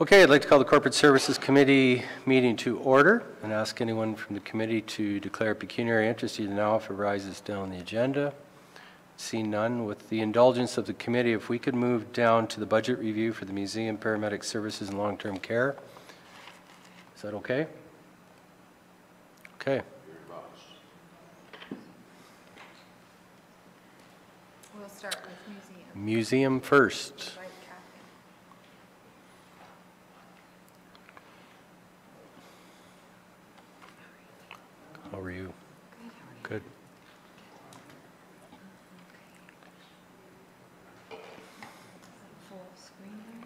Okay, I'd like to call the Corporate Services Committee meeting to order and ask anyone from the committee to declare pecuniary interest either now if it rises down the agenda. See none. With the indulgence of the committee, if we could move down to the budget review for the museum, paramedic services, and long-term care. Is that okay? Okay. We'll start with museum. Museum first. How are you? Good. Full screen there.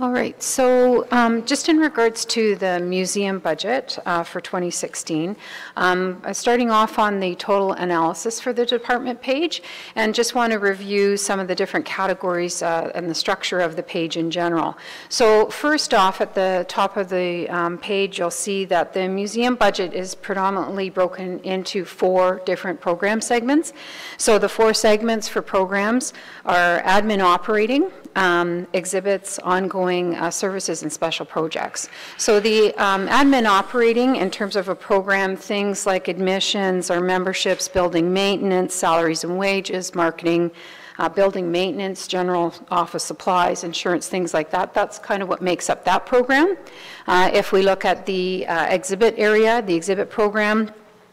All right, so just in regards to the museum budget for 2016, starting off on the total analysis for the department page, and just want to review some of the different categories and the structure of the page in general. So first off, at the top of the page, you'll see that the museum budget is predominantly broken into 4 different program segments. So the 4 segments for programs are admin operating, exhibits, ongoing services, and special projects. So the admin operating, in terms of a program, things like admissions or memberships, building maintenance, salaries and wages, marketing, building maintenance, general office supplies, insurance, things like that. That's kind of what makes up that program. If we look at the exhibit area, the exhibit program,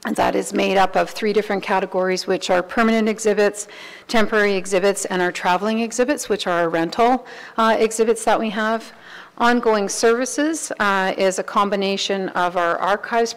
and that is made up of 3 different categories, which are permanent exhibits, temporary exhibits, and our traveling exhibits, which are our rental exhibits that we have. Ongoing services is a combination of our archives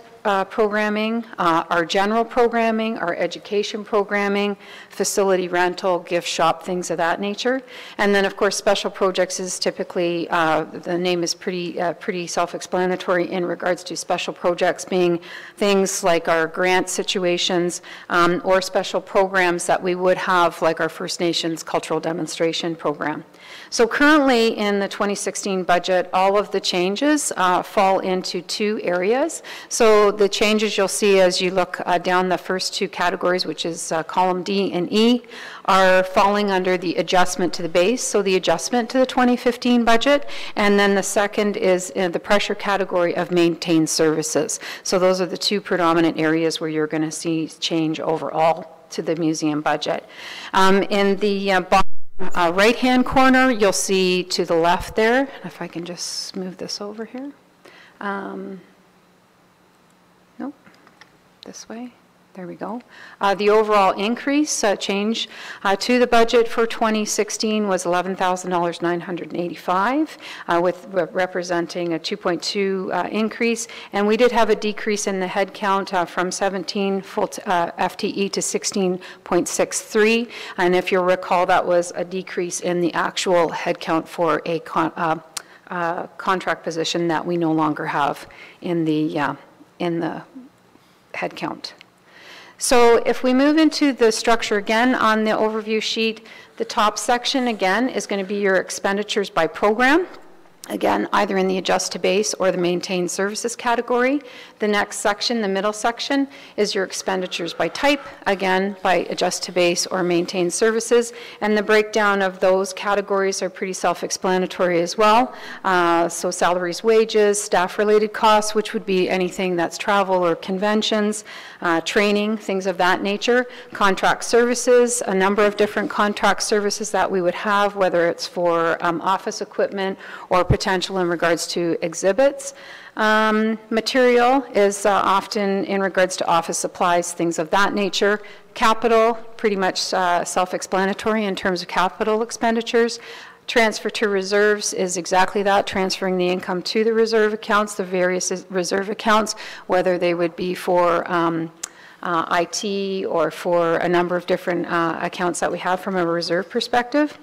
programming, our general programming, our education programming, facility rental, gift shop, things of that nature. And then, of course, special projects is typically, the name is pretty self-explanatory in regards to special projects being things like our grant situations or special programs that we would have, like our First Nations cultural demonstration program. So currently in the 2016 budget, all of the changes fall into 2 areas. So the changes you'll see as you look down the first 2 categories, which is column D and E, are falling under the adjustment to the base, so the adjustment to the 2015 budget, and then the second is in the pressure category of maintained services. So those are the 2 predominant areas where you're going to see change overall to the museum budget. In the bottom right-hand corner, you'll see to the left there, if I can just move this over here. Nope, this way. There we go. The overall increase change to the budget for 2016 was $11,985, with representing a 2.2 increase. And we did have a decrease in the head count from 17 full FTE to 16.63. And if you'll recall, that was a decrease in the actual head count for a contract position that we no longer have in the head count. So if we move into the structure again on the overview sheet, the top section again is going to be your expenditures by program. Again, either in the adjust to base or the maintained services category. The next section, the middle section, is your expenditures by type, again, by adjust to base or maintained services. And the breakdown of those categories are pretty self-explanatory as well. So salaries, wages, staff-related costs, which would be anything that's travel or conventions, training, things of that nature. Contract services, a number of different contract services that we would have, whether it's for office equipment or potential in regards to exhibits. Material is often in regards to office supplies, things of that nature. Capital, pretty much self-explanatory in terms of capital expenditures. Transfer to reserves is exactly that, transferring the income to the reserve accounts, the various reserve accounts, whether they would be for IT or for a number of different accounts that we have from a reserve perspective.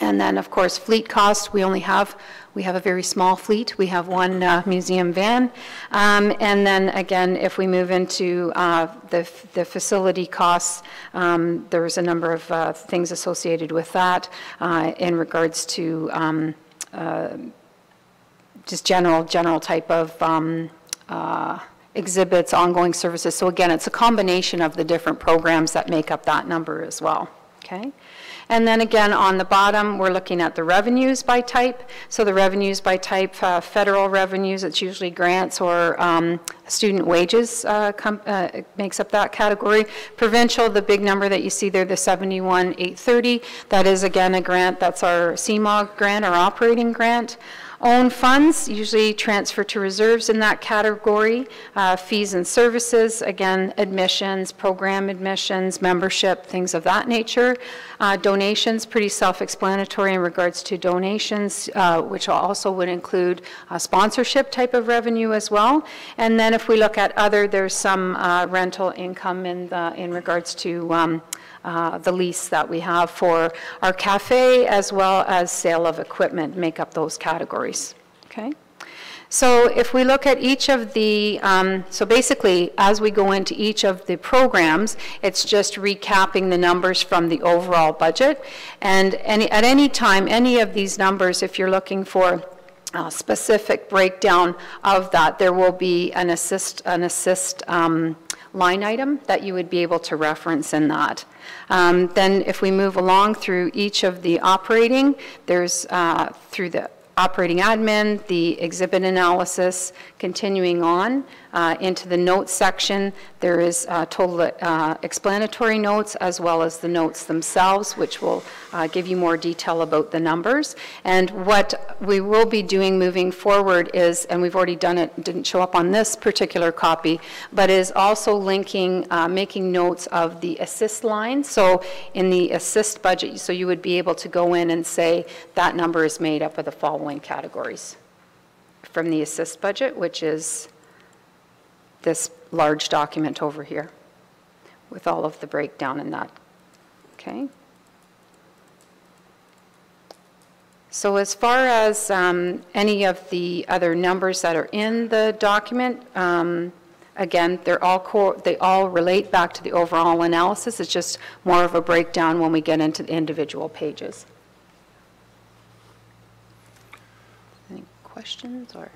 And then, of course, fleet costs, we have a very small fleet. We have 1 museum van. And then, again, if we move into the facility costs, there's a number of things associated with that in regards to just general type of exhibits, ongoing services. So again, it's a combination of the different programs that make up that number as well, okay? And then again, on the bottom, we're looking at the revenues by type. So the revenues by type, federal revenues, it's usually grants or student wages makes up that category. Provincial, the big number that you see there, the 71,830, that is again a grant, that's our CMOG grant, our operating grant. Own funds, usually transfer to reserves in that category. Fees and services, again, admissions, program admissions, membership, things of that nature. Donations, pretty self-explanatory in regards to donations, which also would include sponsorship type of revenue as well. And then if we look at other, there's some rental income in regards to the lease that we have for our cafe, as well as sale of equipment, make up those categories, okay? So if we look at each of the, so basically, as we go into each of the programs, it's just recapping the numbers from the overall budget. And at any time, any of these numbers, if you're looking for a specific breakdown of that, there will be an assist line item that you would be able to reference in that. Then if we move along through each of the operating, there's through the operating admin, the exhibit analysis, continuing on into the notes section. There is total explanatory notes as well as the notes themselves, which will give you more detail about the numbers. And what we will be doing moving forward is, and we've already done it, didn't show up on this particular copy, but is also linking, making notes of the assist line. So in the assist budget, so you would be able to go in and say that number is made up of the following categories from the assist budget, which is this large document over here with all of the breakdown in that, okay? So as far as any of the other numbers that are in the document, again, they all relate back to the overall analysis. It's just more of a breakdown when we get into the individual pages. Any questions or?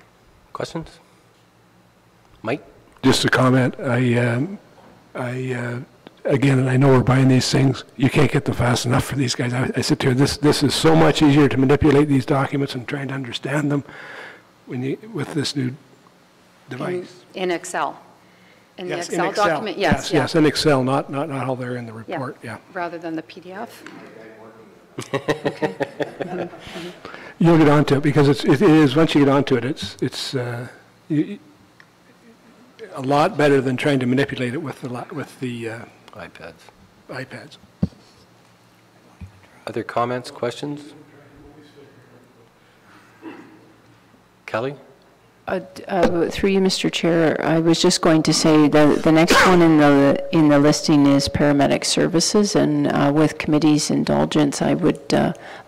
Questions? Mike? Just a comment. Again, and I know we're buying these things. You can't get them fast enough for these guys. I sit here. This is so much easier to manipulate these documents and trying to understand them with this new device. In Excel. In Yes, the Excel document, yes. Yes, in Excel, not how they're in the report. Yeah. Rather than the PDF. You'll get onto it because it is once you get onto it, it's a lot better than trying to manipulate it with the iPads. Other comments, questions? Kelly? Through you, Mr. Chair, I was just going to say the next one in the listing is paramedic services, and with committee's indulgence, I would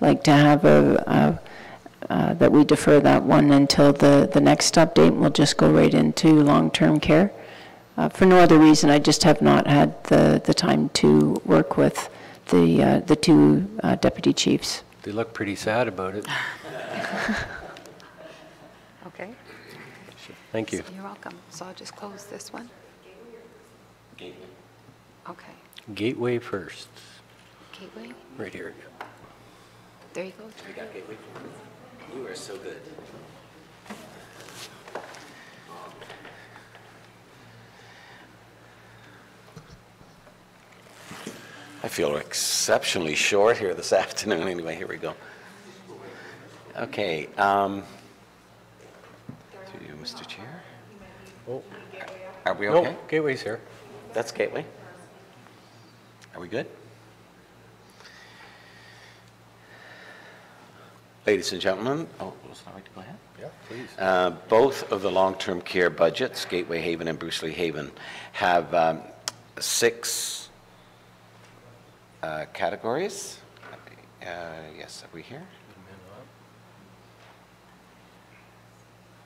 like to have that we defer that one until the next update. We'll just go right into long-term care. For no other reason, I just have not had the time to work with the two deputy chiefs. They look pretty sad about it. Okay. Thank you. You're welcome. So I'll just close this one. Gateway. Okay. Gateway first. Gateway. Right here. There you go. We got Gateway. You are so good. I feel exceptionally short here this afternoon. Anyway, here we go. Okay. To you, Mr. Chair. Oh. Are we okay? No, Gateway's here. That's Gateway. Are we good? Ladies and gentlemen, oh, it's not right to go ahead. Yeah, please. Both of the long-term care budgets, Gateway Haven and Bruce Lee Haven, have 6 categories. Yes, are we here?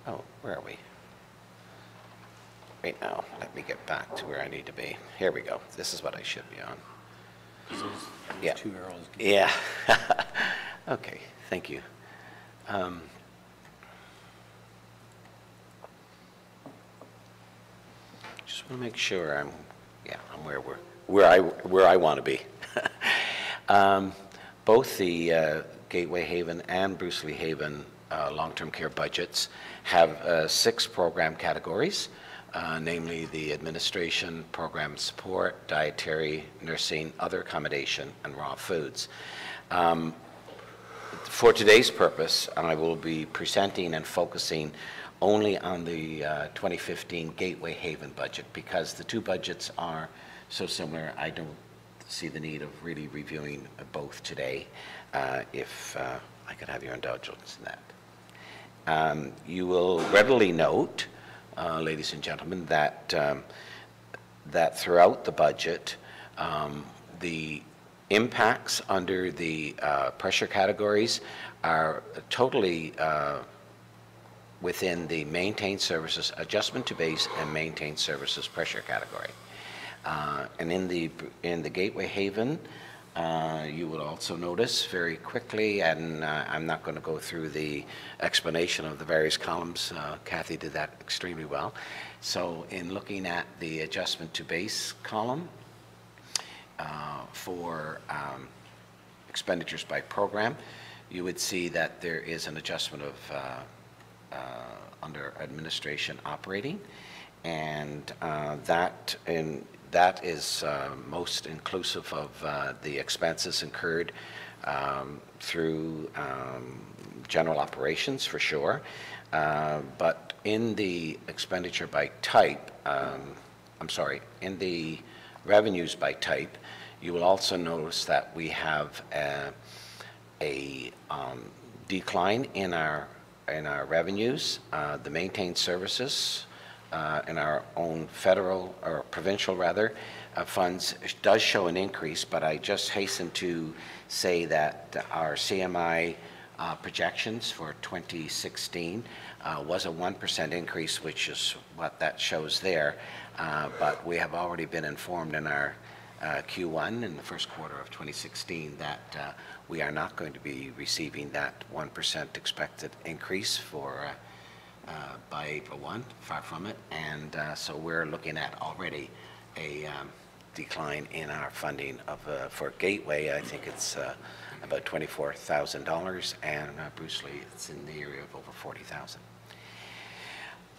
Oh, where are we? Right now, let me get back to where I need to be. Here we go. This is what I should be on. Yeah. 2 arrows. Yeah. Okay, thank you. just want to make sure I'm where I want to be. Both the Gateway Haven and Bruce Lee Haven long-term care budgets have 6 program categories, namely the administration, program support, dietary, nursing, other accommodation, and raw foods. For today's purpose, I will be presenting and focusing only on the 2015 Gateway Haven budget, because the 2 budgets are so similar. I don't see the need of really reviewing both today, if I could have your indulgence in that. You will readily note, ladies and gentlemen, that that throughout the budget, the impacts under the pressure categories are totally within the maintained services adjustment to base and maintained services pressure category. And in the Gateway Haven, you will also notice very quickly, and I'm not going to go through the explanation of the various columns. Kathy did that extremely well. So in looking at the adjustment to base column for expenditures by program, you would see that there is an adjustment of under administration operating, and that is most inclusive of the expenses incurred through general operations, for sure. But in the expenditure by type, in the revenues by type, you will also notice that we have a decline in our revenues. The maintained services in our own federal or provincial rather funds does show an increase, but I just hasten to say that our CMI projections for 2016 was a 1% increase, which is what that shows there. But we have already been informed in our Q1 in the first quarter of 2016 that we are not going to be receiving that 1% expected increase for by April 1, far from it, and so we're looking at already a decline in our funding of for Gateway. I think it's about $24,000, and Bruce Lee, it's in the area of over $40,000.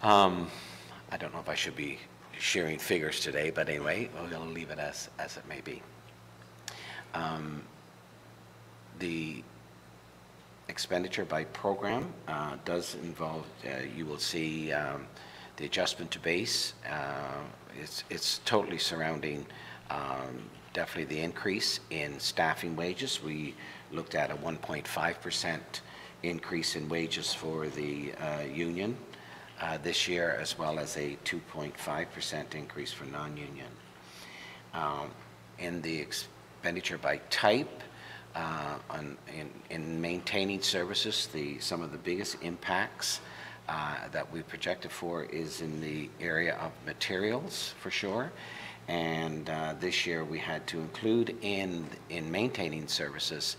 I don't know if I should be sharing figures today, but anyway, we'll leave it as it may be. The expenditure by program does involve, you will see the adjustment to base. It's totally surrounding definitely the increase in staffing wages. We looked at a 1.5% increase in wages for the union this year, as well as a 2.5% increase for non-union. In the expenditure by type, in maintaining services, some of the biggest impacts that we projected for is in the area of materials, for sure. And this year we had to include in maintaining services,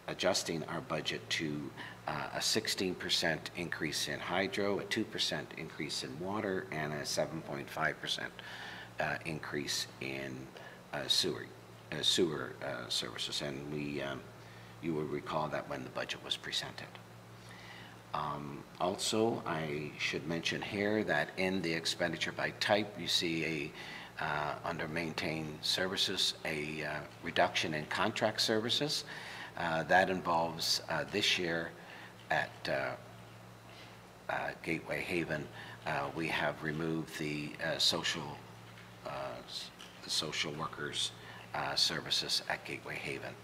adjusting our budget to a 16% increase in hydro, a 2% increase in water, and a 7.5% increase in sewer services. And you will recall that when the budget was presented. Also, I should mention here that in the expenditure by type, you see under maintained services, a reduction in contract services. That involves this year at Gateway Haven, we have removed the social workers services at Gateway Haven.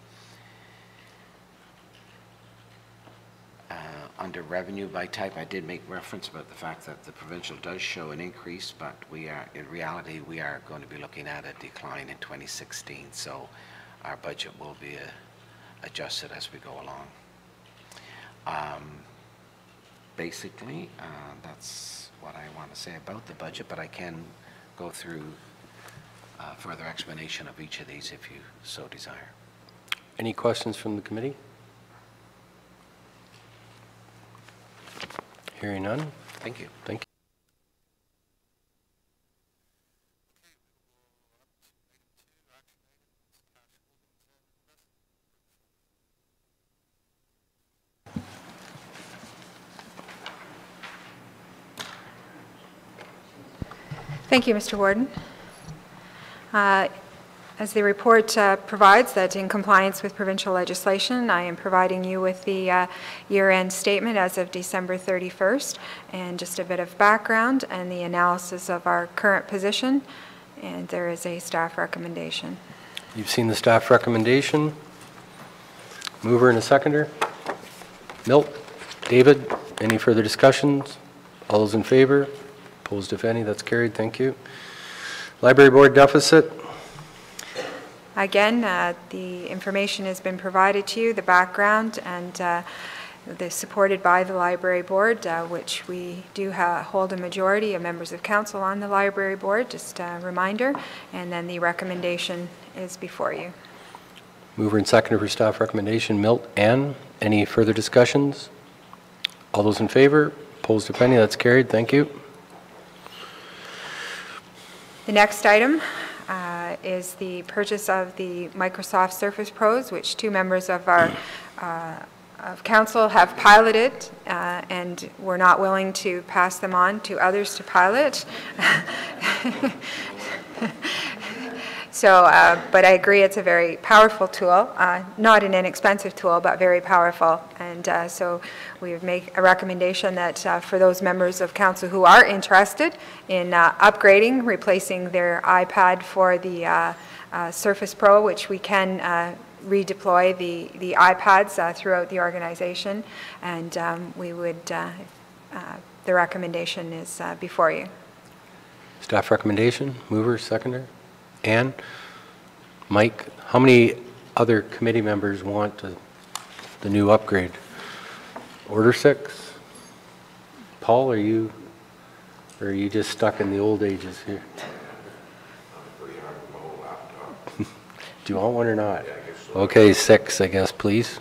Under revenue by type, I did make reference about the fact that the provincial does show an increase, but in reality, we are going to be looking at a decline in 2016. So our budget will be adjusted as we go along. Basically, that's what I want to say about the budget, but I can go through further explanation of each of these if you so desire. Any questions from the committee? Hearing none. Thank you. Thank Thank you, Mr. Warden. As the report provides, that in compliance with provincial legislation, I am providing you with the year-end statement as of December 31st, and just a bit of background and the analysis of our current position, and there is a staff recommendation. You've seen the staff recommendation. Mover and a seconder. Milt, David, any further discussions? All those in favor? Opposed, if any? That's carried. Thank you. Library Board deficit. Again, the information has been provided to you, the background, and supported by the Library Board, which we do hold a majority of members of council on the Library Board, just a reminder, and then the recommendation is before you. Mover and seconder for staff recommendation. Milt, Ann, any further discussions? All those in favor? Opposed, if any? That's carried. Thank you. The next item is the purchase of the Microsoft Surface Pros, which two members of our of council have piloted, and we're not willing to pass them on to others to pilot. So, but I agree it's a very powerful tool, not an inexpensive tool, but very powerful. And so we would make a recommendation that for those members of council who are interested in upgrading, replacing their iPad for the Surface Pro, which we can redeploy the iPads throughout the organization, and we would, the recommendation is before you. Staff recommendation. Mover, seconder. Ann, Mike, how many other committee members want the new upgrade? Order 6? Paul, are you just stuck in the old ages here? Do you want one or not? Okay, 6, I guess, please.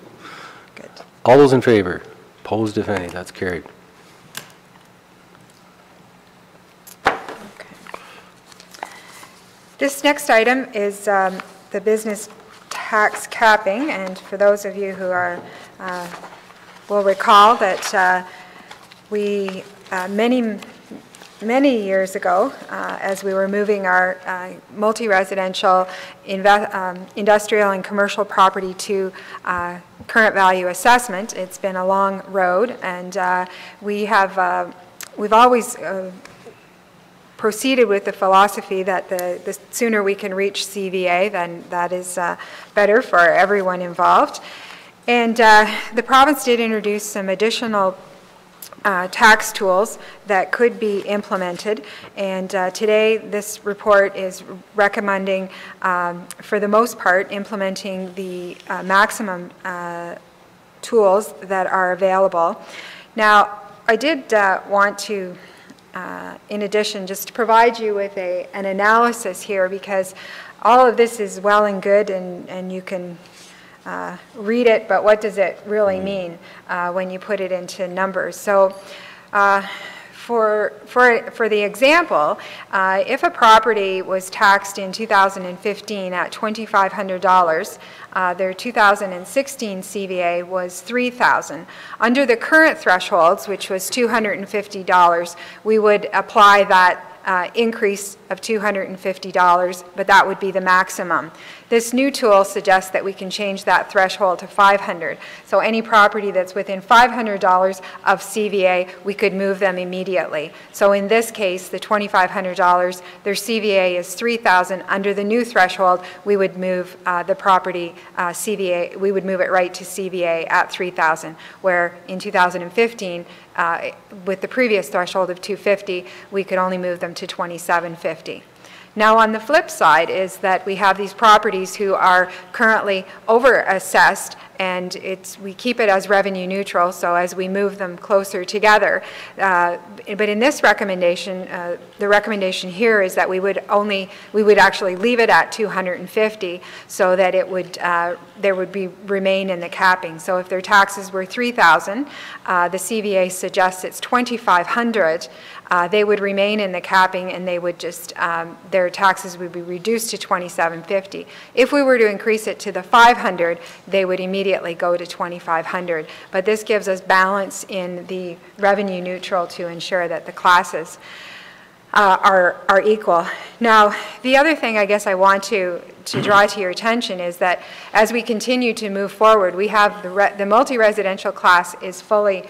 Good. All those in favor? Opposed, if any? That's carried. This next item is the business tax capping, and for those of you who are will recall that we many years ago, as we were moving our multi-residential, industrial and commercial property to current value assessment, it's been a long road, and we've always proceeded with the philosophy that the sooner we can reach CVA, then that is better for everyone involved. And the province did introduce some additional tax tools that could be implemented, and today this report is recommending, for the most part, implementing the maximum tools that are available. Now, I did want to in addition, just to provide you with an analysis here, because all of this is well and good, and you can read it, but what does it really mean when you put it into numbers? So for the example, if a property was taxed in 2015 at $2,500, their 2016 CVA was $3,000. Under the current thresholds, which was $250, we would apply that increase of $250, but that would be the maximum. This new tool suggests that we can change that threshold to $500. So any property that's within $500 of CVA, we could move them immediately. So in this case, the $2,500, their CVA is $3,000. Under the new threshold, we would move the property CVA, we would move it right to CVA at $3,000, where in 2015, with the previous threshold of $250, we could only move them to $2,750. Now, on the flip side is that we have these properties who are currently over-assessed, and we keep it as revenue neutral, so as we move them closer together. But in this recommendation, the recommendation here is that we would actually leave it at 250, so that it would there would remain in the capping. So if their taxes were $3,000, the CVA suggests it's $2,500. They would remain in the capping, and they would just their taxes would be reduced to $2,750. If we were to increase it to the $500, they would immediately go to $2,500. But this gives us balance in the revenue neutral to ensure that the classes. are equal. Now, the other thing I guess I want to draw to your attention is that as we continue to move forward, we have the multi-residential class is fully,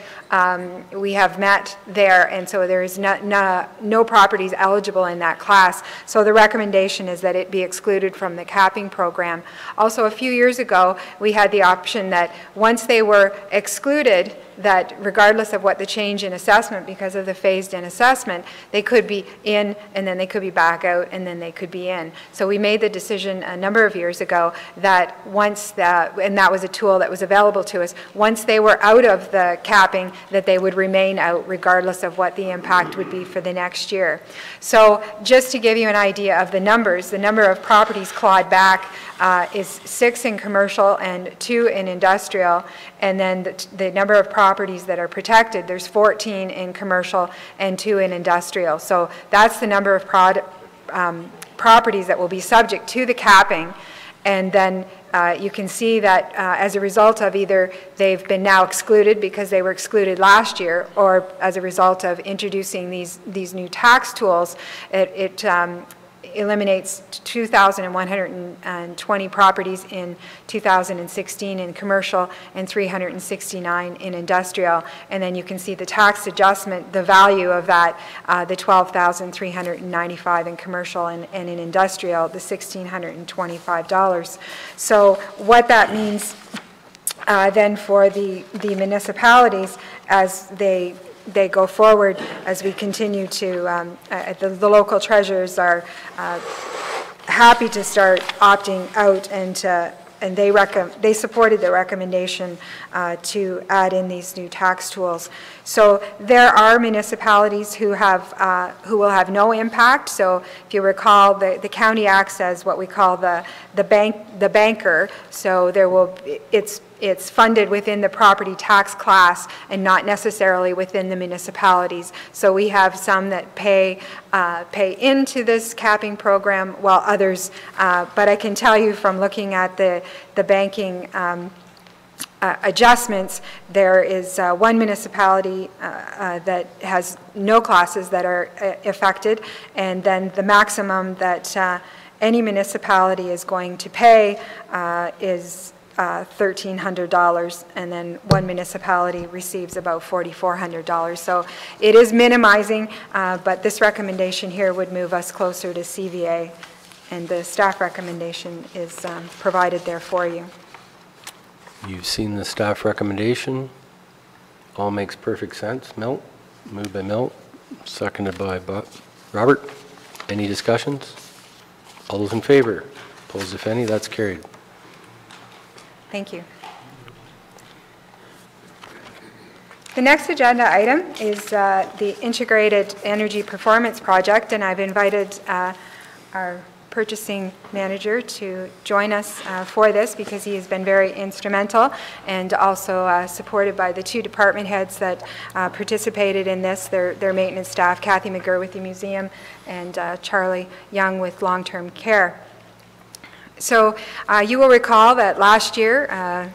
we have met there, and so there is no properties eligible in that class. So the recommendation is that it be excluded from the capping program. Also, a few years ago, we had the option that once they were excluded, that regardless of what the change in assessment, because of the phased-in assessment, they could be in, and then they could be back out, and then they could be in. So we made the decision a number of years ago that once that, and that was a tool that was available to us, once they were out of the capping, that they would remain out regardless of what the impact would be for the next year. So just to give you an idea of the numbers, the number of properties clawed back is 6 in commercial and 2 in industrial, and then the number of properties that are protected, there's 14 in commercial and 2 in industrial. So that's the number of properties that will be subject to the capping, and then you can see that as a result of either they've been now excluded because they were excluded last year, or as a result of introducing these new tax tools, it eliminates 2,120 properties in 2016 in commercial and 369 in industrial. And then you can see the tax adjustment, the value of that, the $12,395 in commercial and in industrial, the $1,625. So what that means then for the municipalities as they go forward, as we continue to, the local treasurers are happy to start opting out, and they supported the recommendation to add in these new tax tools. So there are municipalities who will have no impact. So if you recall, the county acts as what we call the banker. So there will it's funded within the property tax class and not necessarily within the municipalities. So we have some that pay into this capping program, while others, but I can tell you from looking at the banking adjustments, there is one municipality that has no classes that are affected, and then the maximum that any municipality is going to pay is $1,300, and then one municipality receives about $4,400. So it is minimizing, but this recommendation here would move us closer to CVA, and the staff recommendation is provided there for you. You've seen the staff recommendation. All makes perfect sense. Milt, moved by Milt, seconded by Robert. Any discussions? All those in favor? Opposed, if any? That's carried. Thank you. The next agenda item is the Integrated Energy Performance Project, and I've invited our purchasing manager to join us for this because he has been very instrumental, and also supported by the 2 department heads that participated in this, their maintenance staff, Kathy McGurr with the museum and Charlie Young with long-term care. So you will recall that last year,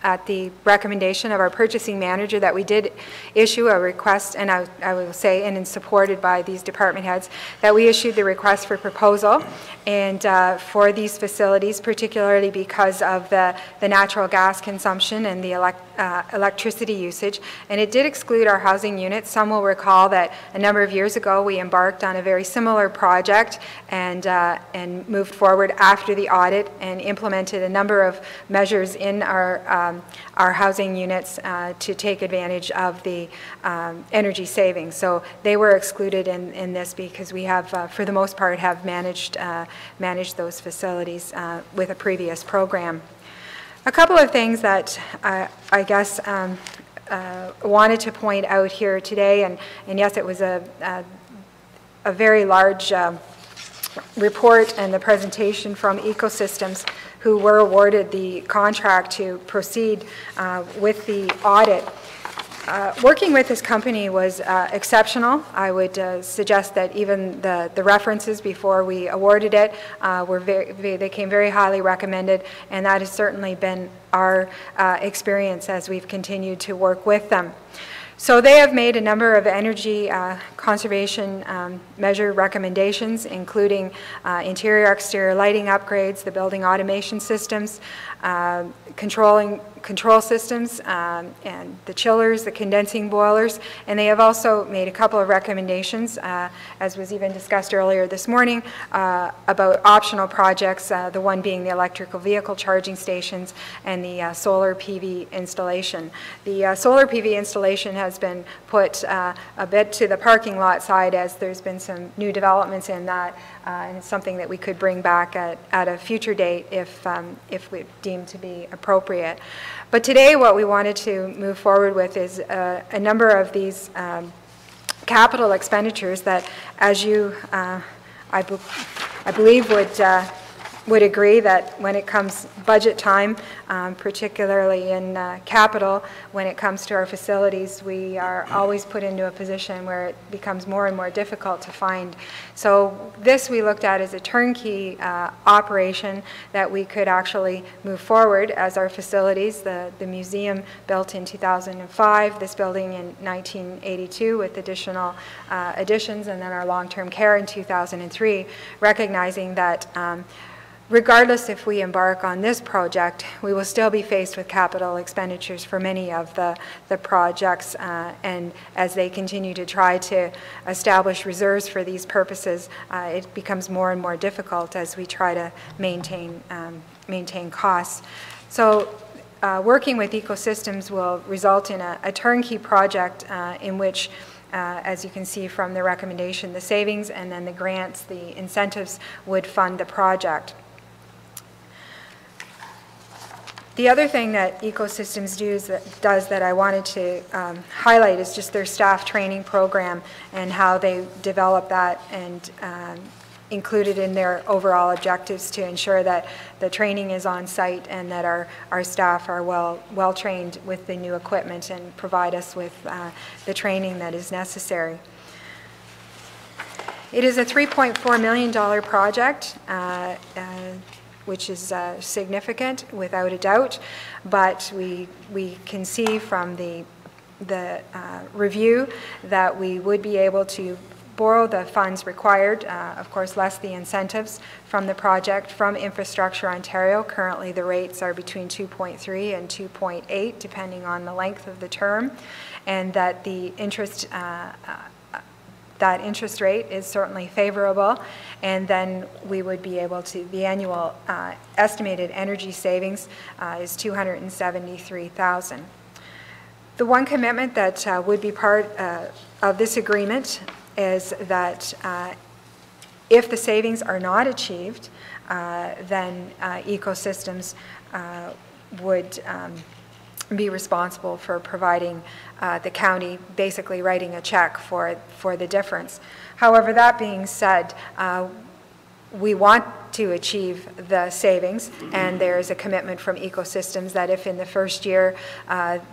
at the recommendation of our purchasing manager, that we did issue a request, and I will say, and supported by these department heads, that we issued the request for proposal, and for these facilities, particularly because of the natural gas consumption and the electricity usage, and it did exclude our housing units. Some will recall that a number of years ago we embarked on a very similar project and moved forward after the audit and implemented a number of measures in our housing units to take advantage of the energy savings. So they were excluded in this because we have, for the most part, have managed those facilities with a previous program. A couple of things that I guess wanted to point out here today, and yes, it was a very large report and the presentation from Ecosystems, who were awarded the contract to proceed with the audit. Working with this company was exceptional. I would suggest that even the references before we awarded it they came very highly recommended, and that has certainly been our experience as we've continued to work with them. So they have made a number of energy conservation measure recommendations, including interior-exterior lighting upgrades, the building automation systems, control systems, and the chillers, the condensing boilers, and they have also made a couple of recommendations, as was even discussed earlier this morning, about optional projects, the one being the electrical vehicle charging stations and the solar PV installation. The solar PV installation has been put a bit to the parking lot side, as there's been some new developments in that, and it's something that we could bring back at a future date if we deem to be appropriate. But today what we wanted to move forward with is a number of these capital expenditures that, as you, I believe, would agree that when it comes budget time, particularly in capital, when it comes to our facilities, we are always put into a position where it becomes more and more difficult to find. So this we looked at as a turnkey operation that we could actually move forward as our facilities. The museum built in 2005, this building in 1982 with additional additions, and then our long-term care in 2003, recognizing that regardless if we embark on this project, we will still be faced with capital expenditures for many of the projects, and as they continue to try to establish reserves for these purposes, it becomes more and more difficult as we try to maintain costs. So working with ecosystems will result in a turnkey project in which as you can see from the recommendation, the savings and then the grants, the incentives would fund the project. The other thing that ecosystems does that I wanted to highlight is just their staff training program and how they develop that and included in their overall objectives to ensure that the training is on site and that our staff are well trained with the new equipment and provide us with the training that is necessary. It is a $3.4 million project, which is significant without a doubt, but we can see from the review that we would be able to borrow the funds required, of course less the incentives from the project from Infrastructure Ontario. Currently the rates are between 2.3 and 2.8 depending on the length of the term, and that the interest rate is certainly favorable, and then we would be able to, the annual estimated energy savings is $273,000. The one commitment that would be part of this agreement is that if the savings are not achieved, then ecosystems would be responsible for providing the county, basically writing a check for the difference. However, that being said, we want to achieve the savings, and there is a commitment from ecosystems that if in the first year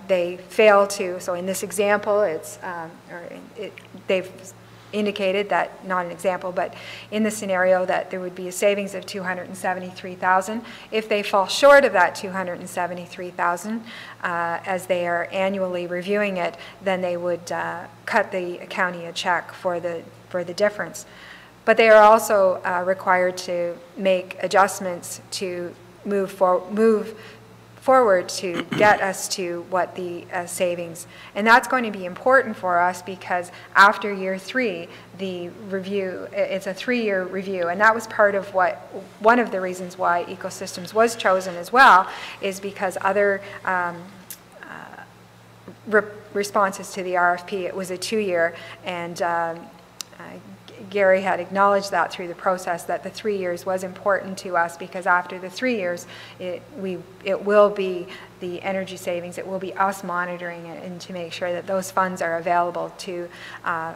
they fail to, so in this example, they've indicated that, not an example, but in the scenario that there would be a savings of $273,000. If they fall short of that $273,000, as they are annually reviewing it, then they would cut the county a check for the difference. But they are also required to make adjustments to move forward to get us to what the savings. And that's going to be important for us because after year 3, the review, it's a 3-year review, and that was part of one of the reasons why ecosystems was chosen as well, is because other responses to the RFP, it was a 2-year, and Gary had acknowledged that through the process, that the 3 years was important to us because after the 3 years, it will be the energy savings, it will be us monitoring it and to make sure that those funds are available to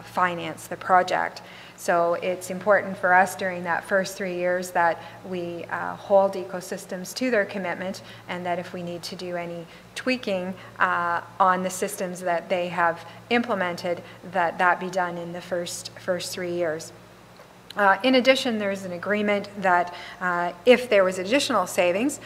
finance the project. So it's important for us during that first 3 years that we hold ecosystems to their commitment, and that if we need to do any tweaking on the systems that they have implemented, that be done in the first 3 years. In addition, there's an agreement that if there was additional savings,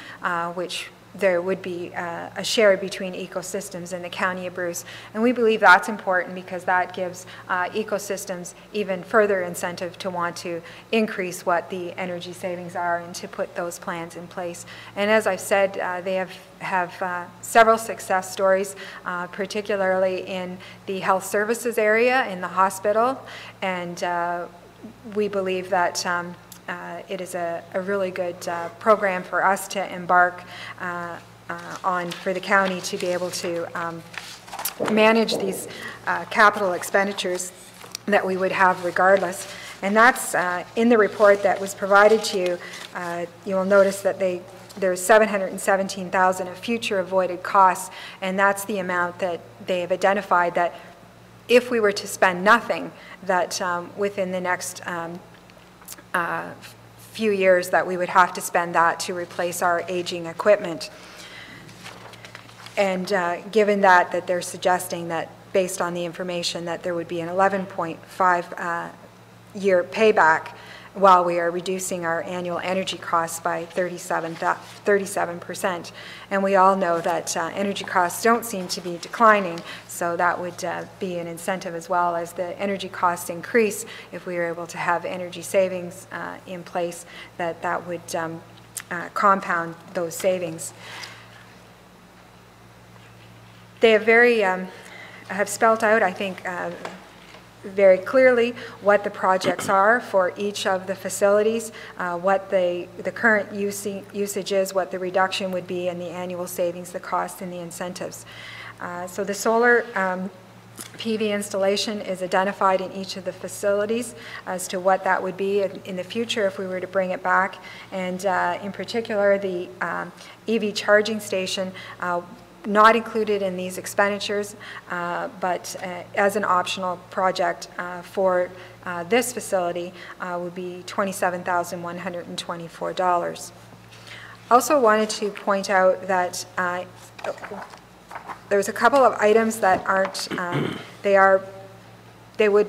which there would be a share between ecosystems and the County of Bruce. And we believe that's important because that gives ecosystems even further incentive to want to increase what the energy savings are and to put those plans in place. And as I've said, they have several success stories, particularly in the health services area, in the hospital, and we believe that it is a really good program for us to embark on for the county to be able to manage these capital expenditures that we would have regardless. And that's in the report that was provided to you. You will notice that there's $717,000 of future avoided costs, and that's the amount that they have identified that if we were to spend nothing, that within the next few years that we would have to spend that to replace our aging equipment. And given that they're suggesting that based on the information that there would be an 11.5 year payback while we are reducing our annual energy costs by 37%. And we all know that energy costs don't seem to be declining, so that would be an incentive as well as the energy costs increase. If we were able to have energy savings in place, that would compound those savings. They have have spelt out, I think, very clearly what the projects are for each of the facilities, what the current usage is, what the reduction would be, and the annual savings, the costs, and the incentives. So the solar PV installation is identified in each of the facilities as to what that would be in the future if we were to bring it back. And in particular, the EV charging station, not included in these expenditures, but as an optional project for this facility would be $27,124. Also wanted to point out that there's a couple of items that aren't, they would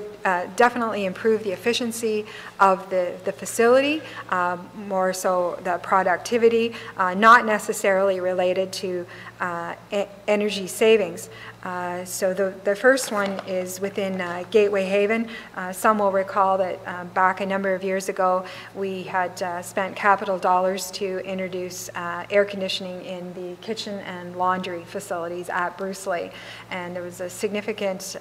definitely improve the efficiency of the facility, more so the productivity, not necessarily related to energy savings. So the first one is within Gateway Haven. Some will recall that back a number of years ago we had spent capital dollars to introduce air conditioning in the kitchen and laundry facilities at Bruce Lee, and there was a significant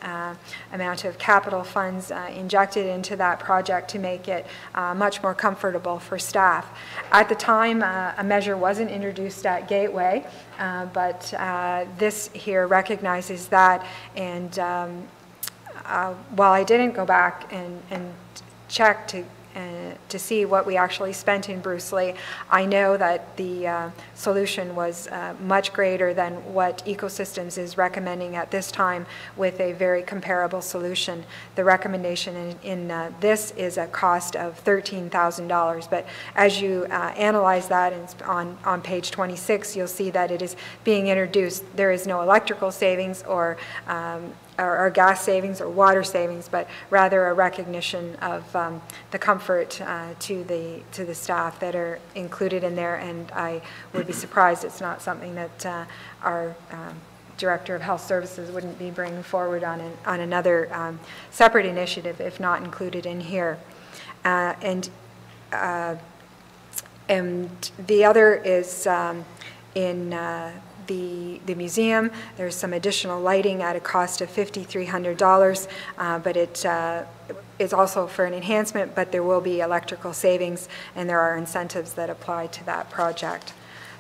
amount of capital funds injected into that project to make it much more comfortable for staff. At the time, a measure wasn't introduced at Gateway, but this here recognizes that, and while I didn't go back and check to see what we actually spent in Bruce Lee, I know that the solution was much greater than what Ecosystems is recommending at this time with a very comparable solution. The recommendation in this is a cost of $13,000, but as you analyze that on page 26, you'll see that it is being introduced. There is no electrical savings or gas savings or water savings, but rather a recognition of the comfort to the staff that are included in there. And I would be surprised it's not something that our Director of Health Services wouldn't be bringing forward on another separate initiative if not included in here. And the other is in the museum. There's some additional lighting at a cost of $5,300, but it is also for an enhancement, but there will be electrical savings, and there are incentives that apply to that project.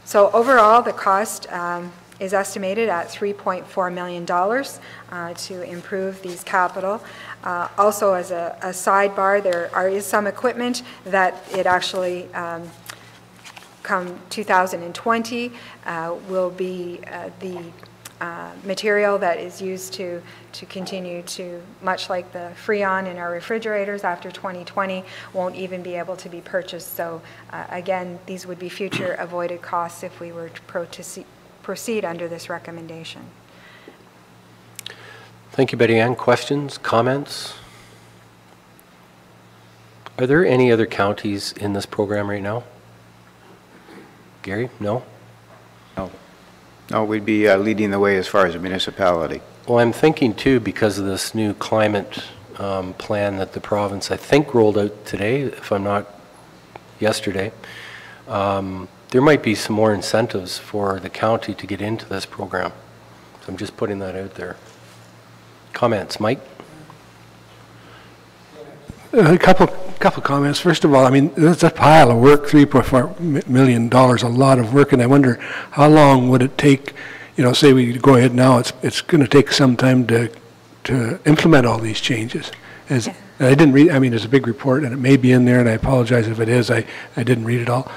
So overall, the cost is estimated at $3.4 million to improve these capital. Also, as a sidebar, there is some equipment that it actually come 2020 will be the material that is used to continue to, much like the Freon in our refrigerators after 2020, won't even be able to be purchased. So again, these would be future avoided costs if we were to proceed under this recommendation. Thank you, Betty Ann. Questions, comments? Are there any other counties in this program right now? Gary? No? No. No, we'd be leading the way as far as a municipality. Well, I'm thinking too, because of this new climate plan that the province, I think, rolled out today, if I'm not yesterday, there might be some more incentives for the county to get into this program. So I'm just putting that out there. Comments, Mike? A couple comments. First of all, I mean, that's a pile of work, $3.4 million, a lot of work, and I wonder how long would it take, you know, say we go ahead now, it's going to take some time to implement all these changes. I didn't read, I mean, there's a big report, and it may be in there, and I apologize if it is. I didn't read it all.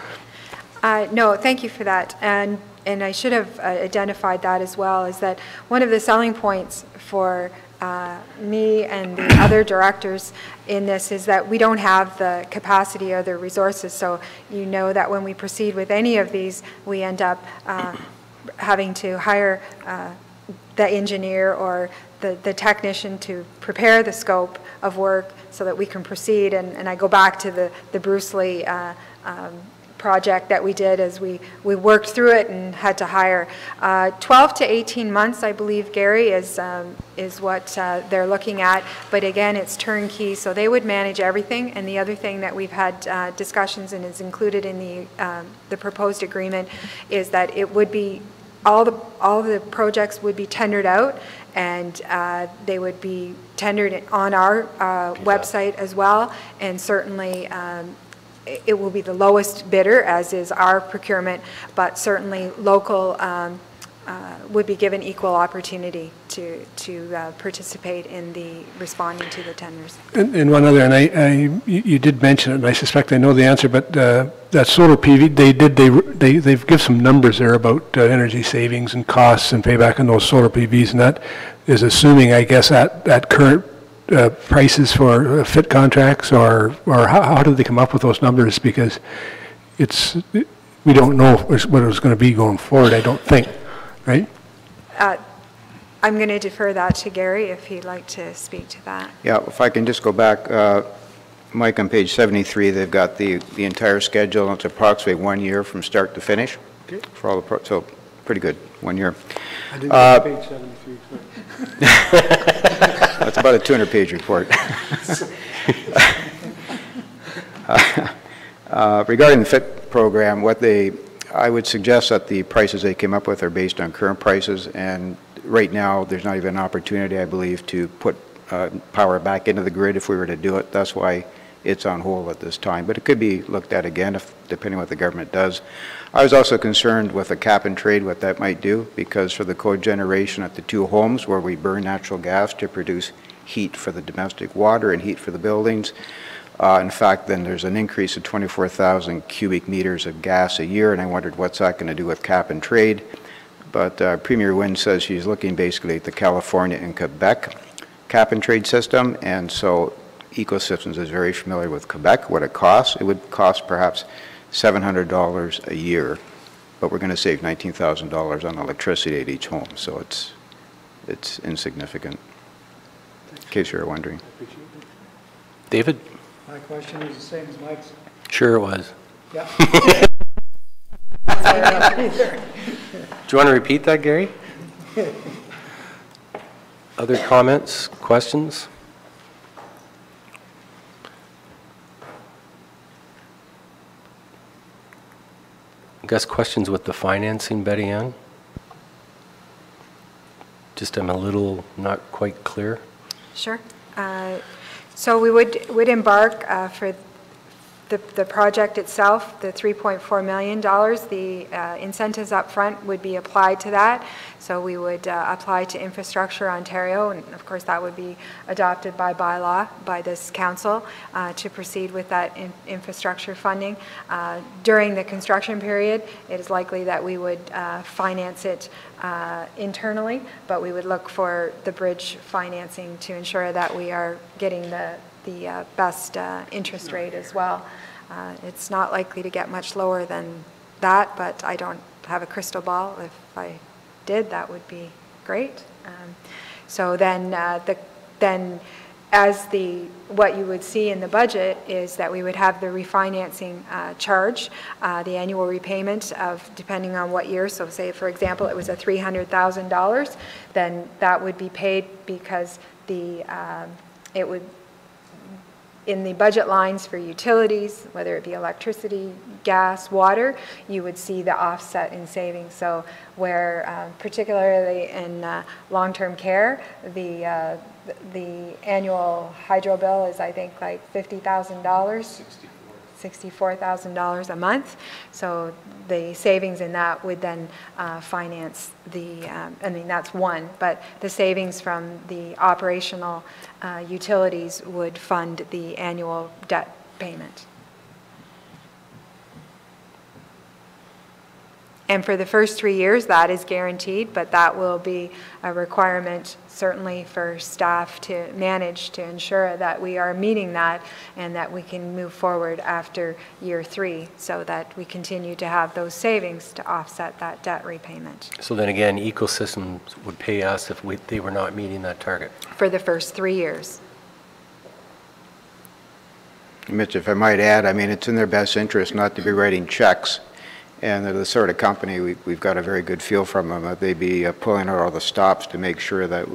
No, thank you for that. And I should have identified that as well, is that one of the selling points for me and the other directors in this is that we don't have the capacity or the resources. So you know that when we proceed with any of these, we end up having to hire the engineer or the technician to prepare the scope of work so that we can proceed. And I go back to the Bruce Lee project that we did as we worked through it and had to hire. 12 to 18 months, I believe, Gary, is what they're looking at. But again, it's turnkey, so they would manage everything. And the other thing that we've had discussions and is included in the proposed agreement is that it would be all the projects would be tendered out, and they would be tendered on our website as well. And certainly it will be the lowest bidder, as is our procurement, but certainly local would be given equal opportunity to participate in the responding to the tenders. And one other, and you did mention it, and I suspect I know the answer, but that solar PV, they've given some numbers there about energy savings and costs and payback on those solar PVs, and that is assuming, I guess, at current prices for fit contracts, or how did they come up with those numbers? Because we don't know what it was going to be going forward, I don't think, right? I'm going to defer that to Gary if he'd like to speak to that. Yeah, if I can just go back, Mike, on page 73, they've got the entire schedule, and it's approximately 1 year from start to finish. Okay. For all the so pretty good, 1 year. I didn't get page 73. That's about a 200-page report. Regarding the FIT program, I would suggest that the prices they came up with are based on current prices, and right now there's not even an opportunity, I believe, to put power back into the grid if we were to do it. That's why it's on hold at this time, but it could be looked at again depending on what the government does. I was also concerned with a cap and trade, what that might do, because for the cogeneration at the two homes where we burn natural gas to produce heat for the domestic water and heat for the buildings, in fact, then there's an increase of 24,000 cubic meters of gas a year, and I wondered what's that going to do with cap and trade. But Premier Wynne says she's looking basically at the California and Quebec cap and trade system, and so Ecosystems is very familiar with Quebec, what it costs. It would cost perhaps $700 a year, but we're going to save $19,000 on electricity at each home, so it's insignificant, in case you're wondering. David? My question is the same as Mike's. Sure it was. Yeah. Do you want to repeat that, Gary? Other comments, questions? I guess questions with the financing, Betty Ann? Just I'm a little not quite clear. Sure. So we would embark for the project itself, the $3.4 million, the incentives up front would be applied to that. So we would apply to Infrastructure Ontario, and of course that would be adopted by bylaw by this council to proceed with that infrastructure funding. During the construction period, it is likely that we would finance it internally, but we would look for the bridge financing to ensure that we are getting the best interest rate as well. It's not likely to get much lower than that, but I don't have a crystal ball. If I did, that would be great. So then what you would see in the budget is that we would have the refinancing charge, the annual repayment of, depending on what year, so say, for example, it was a $300,000, then that would be paid because it would, in the budget lines for utilities, whether it be electricity, gas, water, you would see the offset in savings. So where, particularly in long-term care, the annual hydro bill is, I think, like $50,000. $64,000 a month. So the savings in that would then finance the, I mean, that's one, but the savings from the operational utilities would fund the annual debt payment. And for the first 3 years, that is guaranteed, but that will be a requirement certainly for staff to manage to ensure that we are meeting that and that we can move forward after year 3 so that we continue to have those savings to offset that debt repayment. So then again, ecosystems would pay us if they were not meeting that target? For the first 3 years. Mitch, if I might add, I mean, it's in their best interest not to be writing checks. And they're the sort of company, we've got a very good feel from them, that they'd be pulling out all the stops to make sure that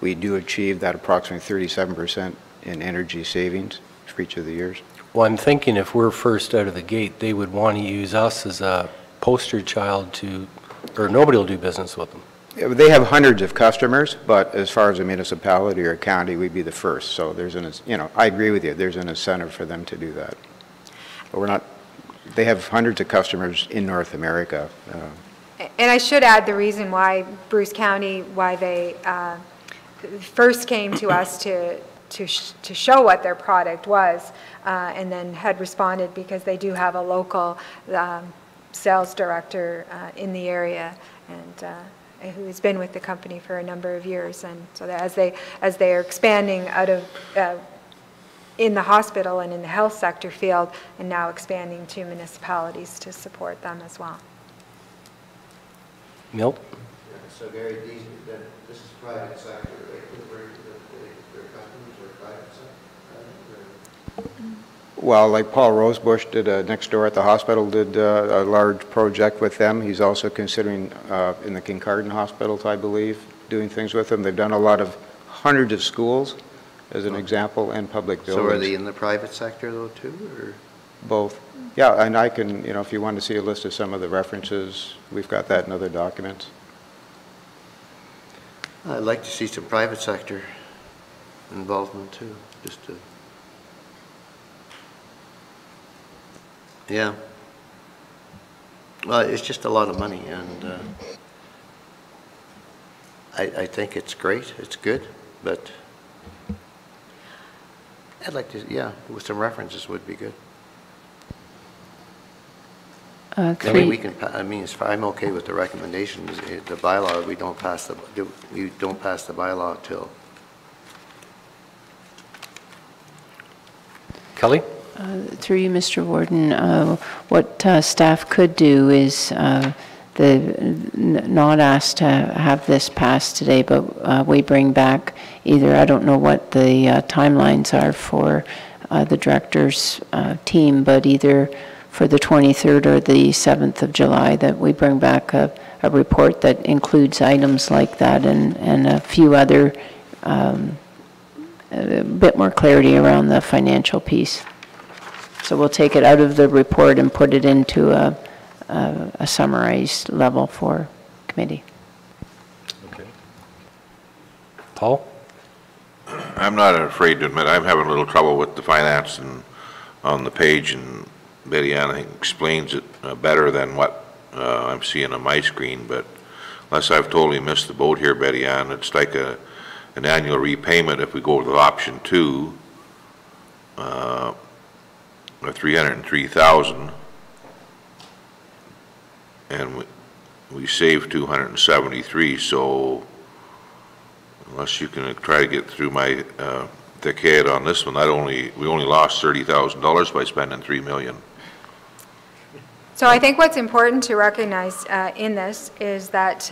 we do achieve that approximately 37% in energy savings for each of the years. Well, I'm thinking if we're first out of the gate, they would want to use us as a poster child to, or nobody will do business with them. Yeah, they have hundreds of customers, but as far as a municipality or a county, we'd be the first. So there's an, you know, I agree with you, there's an incentive for them to do that. But we're not, they have hundreds of customers in North America. And I should add the reason why Bruce County, why they first came to us to show what their product was, and then had responded because they do have a local sales director in the area, and who has been with the company for a number of years. And so that as they are expanding out of in the hospital and in the health sector field, and now expanding to municipalities to support them as well. Milt? Yeah, so Gary, this is private sector, right? Their customers are private sector? Well, like Paul Rosebush did next door at the hospital, did a large project with them. He's also considering in the Kincardine hospitals, I believe, doing things with them. They've done a lot of hundreds of schools, as an example, and public buildings. So are they in the private sector though too, or? Both. Yeah, and I can, you know, if you want to see a list of some of the references, we've got that in other documents. I'd like to see some private sector involvement too, just to. Yeah. Well, it's just a lot of money, and I think it's great, it's good, but I'd like to, yeah, with some references would be good. I mean, we can. I mean, as far, I'm okay with the recommendations. The bylaw, we don't pass the bylaw till. Kelly? Through you, Mr. Warden, what staff could do is not asked to have this passed today, but we bring back either, I don't know what the timelines are for the director's team, but either for the 23rd or the 7th of July, that we bring back a report that includes items like that and a few other, a bit more clarity around the financial piece. So we'll take it out of the report and put it into a summarized level for committee. Okay. Paul? I'm not afraid to admit I'm having a little trouble with the finance and on the page, and Betty Ann, I think, explains it better than what I'm seeing on my screen, but unless I've totally missed the boat here, Betty Ann, it's like an annual repayment if we go with option 2, of $303,000, and we saved $273. So unless you can try to get through my thick head on this one, we only lost $30,000 by spending $3 million. So I think what's important to recognize in this is that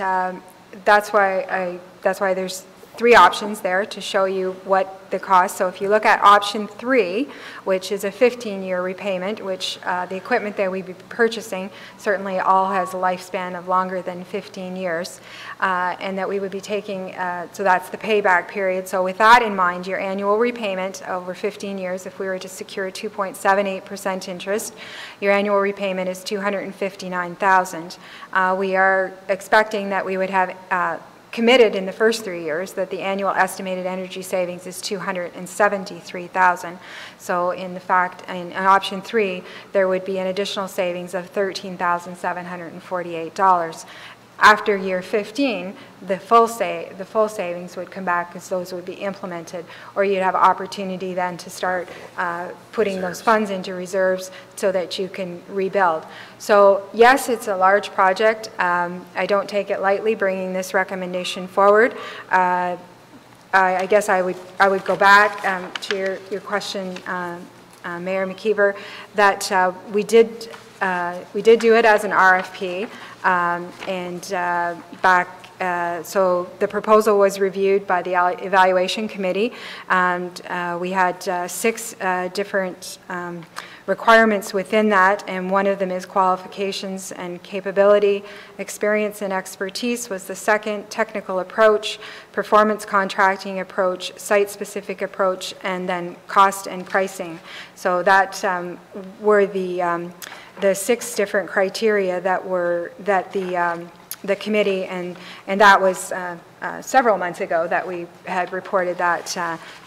that's why there's three options there to show you what the cost. So if you look at option 3, which is a 15-year repayment, which the equipment that we'd be purchasing certainly all has a lifespan of longer than 15 years, and that we would be taking, so that's the payback period. So with that in mind, your annual repayment over 15 years, if we were to secure 2.78% interest, your annual repayment is $259,000. We are expecting that we would have committed in the first 3 years that the annual estimated energy savings is $273,000. So in option 3, there would be an additional savings of $13,748. After year 15, the full savings would come back because those would be implemented, or you'd have opportunity then to start putting those funds into reserves so that you can rebuild. So yes, it's a large project. I don't take it lightly bringing this recommendation forward. I guess I would go back to your question, Mayor McKeever, that we did do it as an RFP. So the proposal was reviewed by the evaluation committee, and we had 6 different requirements within that, and one of them is qualifications and capability. Experience and expertise was the second, technical approach, performance contracting approach, site-specific approach, and then cost and pricing. So that were the 6 different criteria that the committee, and that was several months ago that we had reported that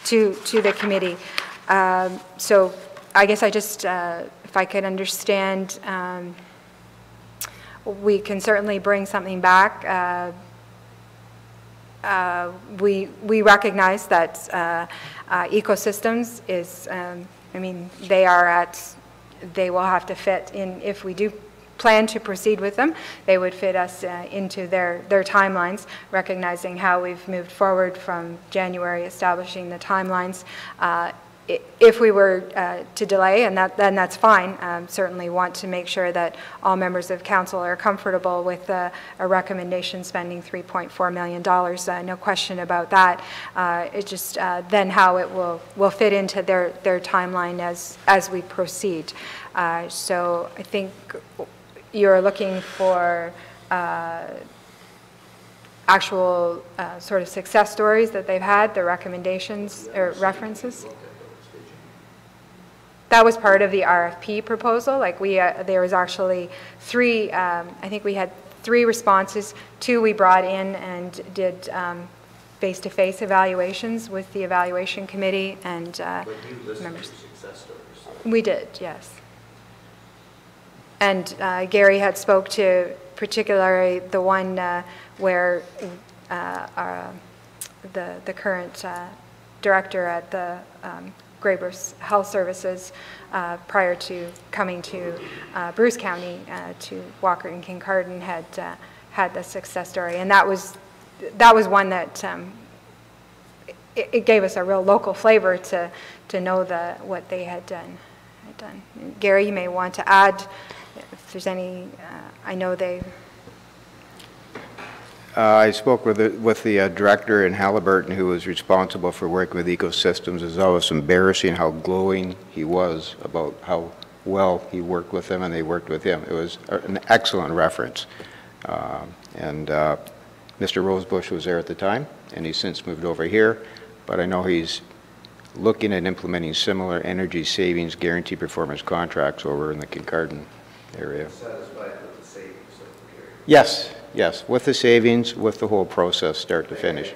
to the committee. So I guess I just, if I could understand, we can certainly bring something back. We recognize that ecosystems is, I mean, they will have to fit in, if we do plan to proceed with them, they would fit us into their timelines, recognizing how we've moved forward from January establishing the timelines. If we were to delay, and then that's fine, certainly want to make sure that all members of council are comfortable with a recommendation spending $3.4 million, no question about that. It's just then how it will fit into their timeline as we proceed. So I think you're looking for actual sort of success stories that they've had, the recommendations or references. That was part of the RFP proposal. Like there was actually 3, I think we had 3 responses. 2 we brought in and did face-to-face evaluations with the evaluation committee and members. Success stories. We did, yes. And Gary had spoke to particularly the one where the current director at the Greybush Health Services prior to coming to Bruce County to Walker and Kincardine had the success story, and that was one that it gave us a real local flavor to know what they had done. Gary, you may want to add if there's any. I know they. I spoke with the director in Halliburton who was responsible for working with ecosystems. It was always embarrassing how glowing he was about how well he worked with them and they worked with him. It was an excellent reference. And Mr. Rosebush was there at the time, and he's since moved over here. But I know he's looking at implementing similar energy savings guaranteed performance contracts over in the Kincardine area. Satisfied with the savings of the carrier? Yes. Yes, with the savings, with the whole process, start to finish.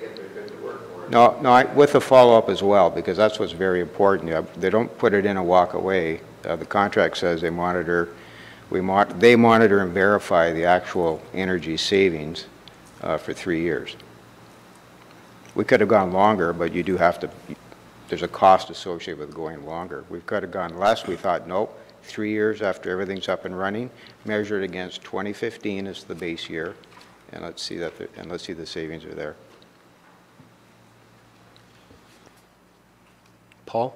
No, with the follow-up as well, because that's what's very important. They don't put it in and walk away. The contract says they monitor and verify the actual energy savings for 3 years. We could have gone longer, but you do have to, there's a cost associated with going longer. We could have gone less. We thought, nope, 3 years after everything's up and running, measured against 2015 as the base year, and let's see the savings are there. Paul?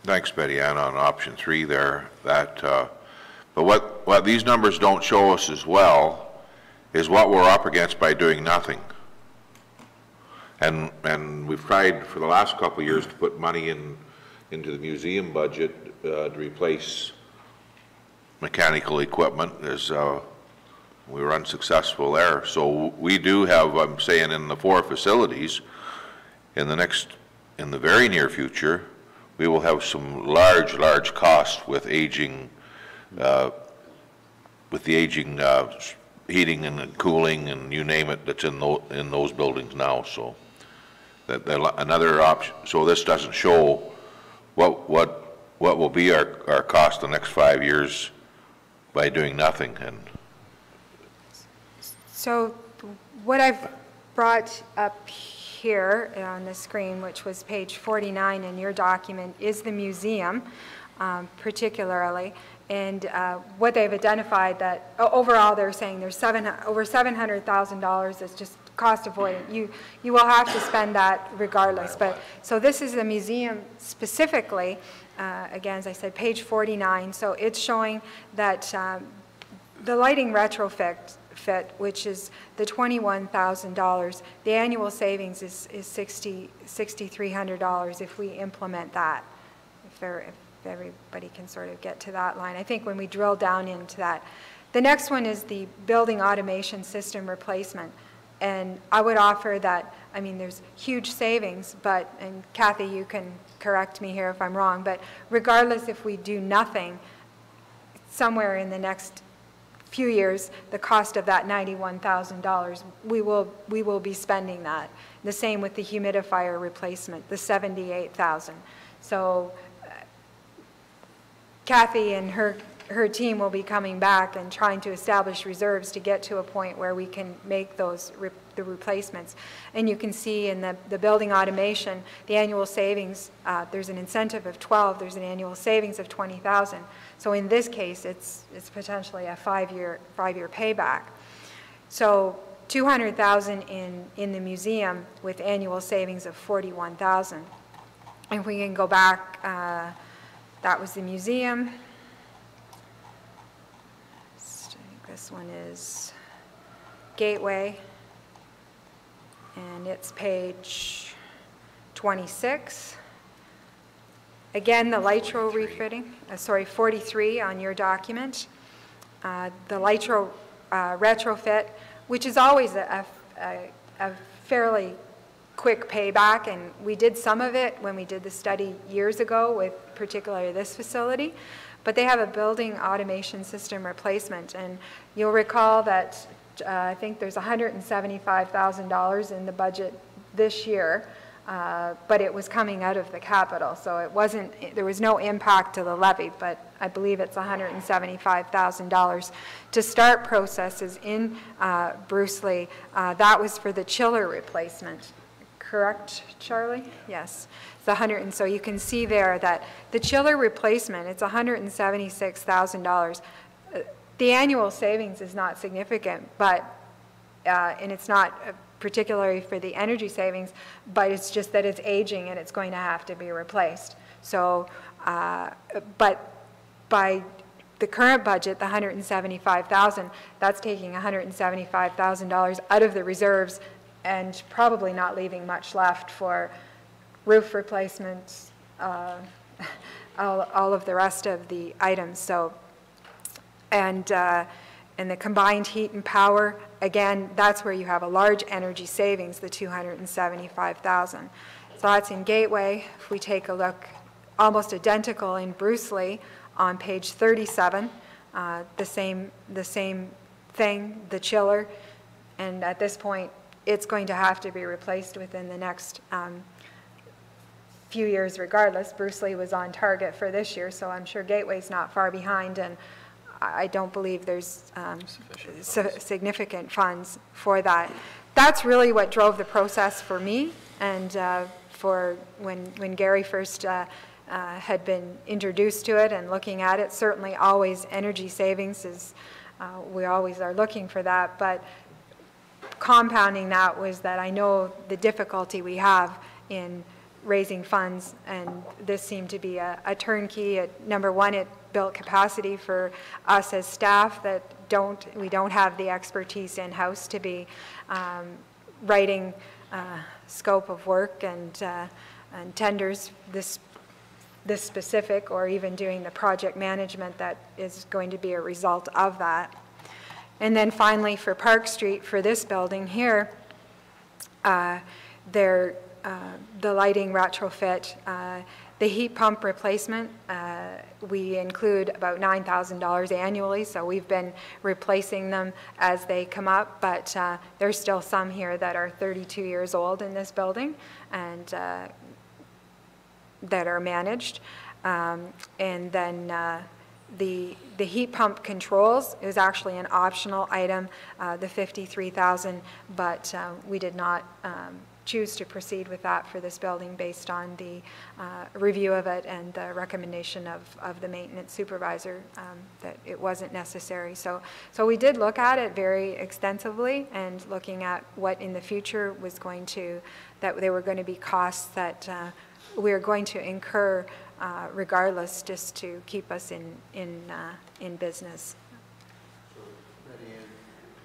Thanks, Betty Ann, on option 3 there. But what these numbers don't show us as well is what we're up against by doing nothing. And we've tried for the last couple of years to put money into the museum budget to replace mechanical equipment, as we were unsuccessful there. So we do have, I'm saying, in the 4 facilities, in the very near future, we will have some large costs with aging, with the aging heating and cooling and you name it that's in those buildings now. So that another option. So this doesn't show what will be our cost the next 5 years by doing nothing. And so what I've brought up here on the screen, which was page 49 in your document, is the museum particularly. And what they've identified that overall they're saying there's over $700,000 that's just cost avoidant. You will have to spend that regardless. But so this is the museum specifically. Again, as I said, page 49. So it's showing that the lighting retrofit, which is the $21,000, the annual savings is $6,300 if we implement that. If everybody can sort of get to that line. I think when we drill down into that. The next one is the building automation system replacement. And I would offer that, I mean, there's huge savings, but, and Kathy, you can correct me here if I'm wrong, but regardless if we do nothing, somewhere in the next few years, the cost of that $91,000, we will be spending that. The same with the humidifier replacement, the $78,000. So Kathy and her team will be coming back and trying to establish reserves to get to a point where we can make those the replacements. And you can see in the building automation, the annual savings, there's an incentive of 12, there's an annual savings of 20,000. So in this case, it's potentially a five-year payback. So 200,000 in the museum with annual savings of 41,000. And if we can go back, that was the museum. This one is Gateway, and it's page 26. Again, the Litro refitting, 43 on your document. The Litro retrofit, which is always a fairly quick payback, and we did some of it when we did the study years ago with particularly this facility. But they have a building automation system replacement, and you'll recall that I think there's $175,000 in the budget this year, but it was coming out of the capital, so it wasn't. There was no impact to the levy, but I believe it's $175,000 to start processes in Bruce Lee. That was for the chiller replacement. Correct, Charlie? Yes. It's 100, and so you can see there that the chiller replacement, it's $176,000. The annual savings is not significant, but and it's not particularly for the energy savings, but it's just that it's aging and it's going to have to be replaced. So, but by the current budget, the $175,000, that's taking $175,000 out of the reserves and probably not leaving much left for roof replacements, all of the rest of the items. So, and the combined heat and power, again, that's where you have a large energy savings, the $275,000. So that's in Gateway. If we take a look, almost identical in Bruce Lee on page 37, the same thing, the chiller, and at this point, it's going to have to be replaced within the next few years regardless. Bruce Lee was on target for this year, so I'm sure Gateway's not far behind, and I don't believe there's significant funds for that. That's really what drove the process for me, and for when Gary first had been introduced to it and looking at it. Certainly always energy savings is, we always are looking for that, but compounding that was that I know the difficulty we have in raising funds, and this seemed to be a turnkey. Number one, it built capacity for us as staff that we don't have the expertise in-house to be writing scope of work and tenders this specific, or even doing the project management that is going to be a result of that. And then finally, for Park Street, for this building here, the lighting retrofit, the heat pump replacement, we include about $9,000 annually, so we've been replacing them as they come up, but there's still some here that are 32 years old in this building and that are managed. And then the heat pump controls is actually an optional item, the $53,000, but we did not choose to proceed with that for this building based on the review of it and the recommendation of the maintenance supervisor that it wasn't necessary. So we did look at it very extensively, and looking at what in the future was going to, that there were going to be costs that we are going to incur regardless, just to keep us in business. So, Betty Ann,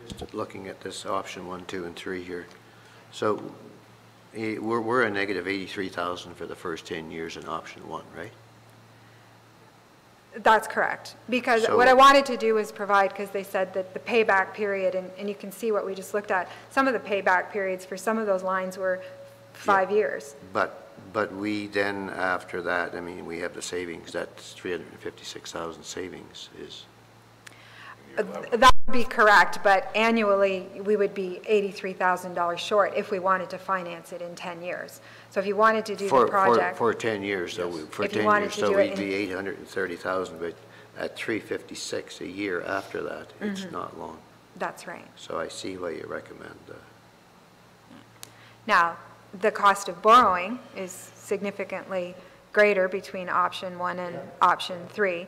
just looking at this option 1, 2, and 3 here. So we're a negative 83,000 for the first 10 years in option 1, right? That's correct. Because So, what I wanted to do was provide, because they said that the payback period, and you can see what we just looked at, some of the payback periods for some of those lines were 5 years. But we then, after that, I mean, we have the savings, that's 356,000 savings is. That would be correct, but annually, we would be $83,000 short if we wanted to finance it in 10 years. So if you wanted to do the project. For 10 years, so for If you 10 wanted years, to so do it we'd be 830,000, but at 356 a year after that, it's not long. That's right. So I see why you recommend. Now, the cost of borrowing is significantly greater between option 1 and option 3.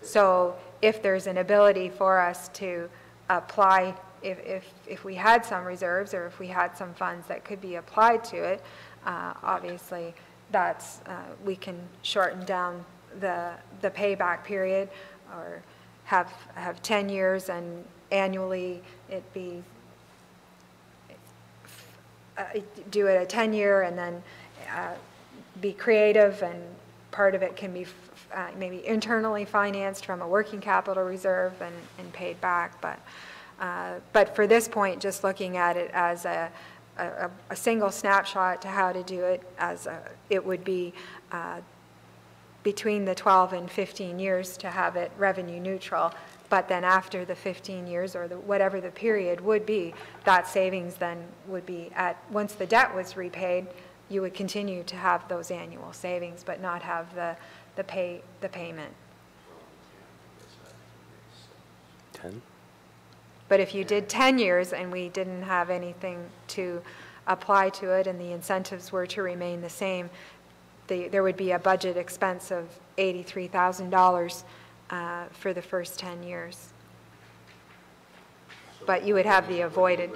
So if there's an ability for us to apply, if we had some reserves or if we had some funds that could be applied to it, obviously that's, we can shorten down the payback period, or have 10 years and annually it be, do it a 10-year and then be creative, and part of it can be maybe internally financed from a working capital reserve and paid back. But for this point, just looking at it as a single snapshot to how to do it, as it would be between the 12 and 15 years to have it revenue neutral. But then after the 15 years, or whatever the period would be, that savings then would be once the debt was repaid, you would continue to have those annual savings, but not have the payment. 10? But if you did 10 years and we didn't have anything to apply to it and the incentives were to remain the same, there would be a budget expense of $83,000 for the first 10 years. But you would have the avoided.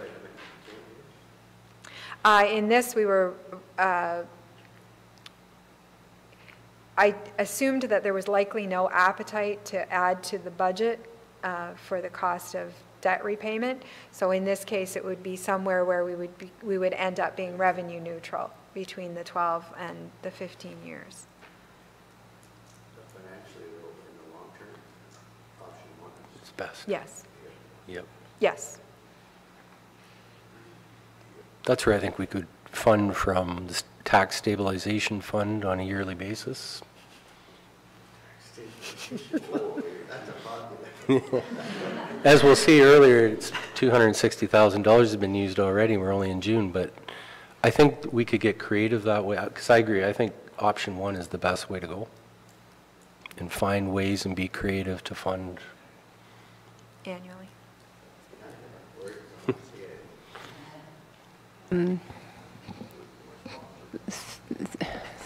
In this, we were, I assumed that there was likely no appetite to add to the budget for the cost of debt repayment. So in this case, it would be somewhere where we would end up being revenue neutral between the 12 and the 15 years. Financially, in the long term, option 1 is. It's best. Yes. Yep. Yes. That's where I think we could fund from the tax stabilization fund on a yearly basis. As we'll see earlier, it's $260,000 has been used already. We're only in June, but I think we could get creative that way, because I agree. I think option 1 is the best way to go, and find ways and be creative to fund Annually.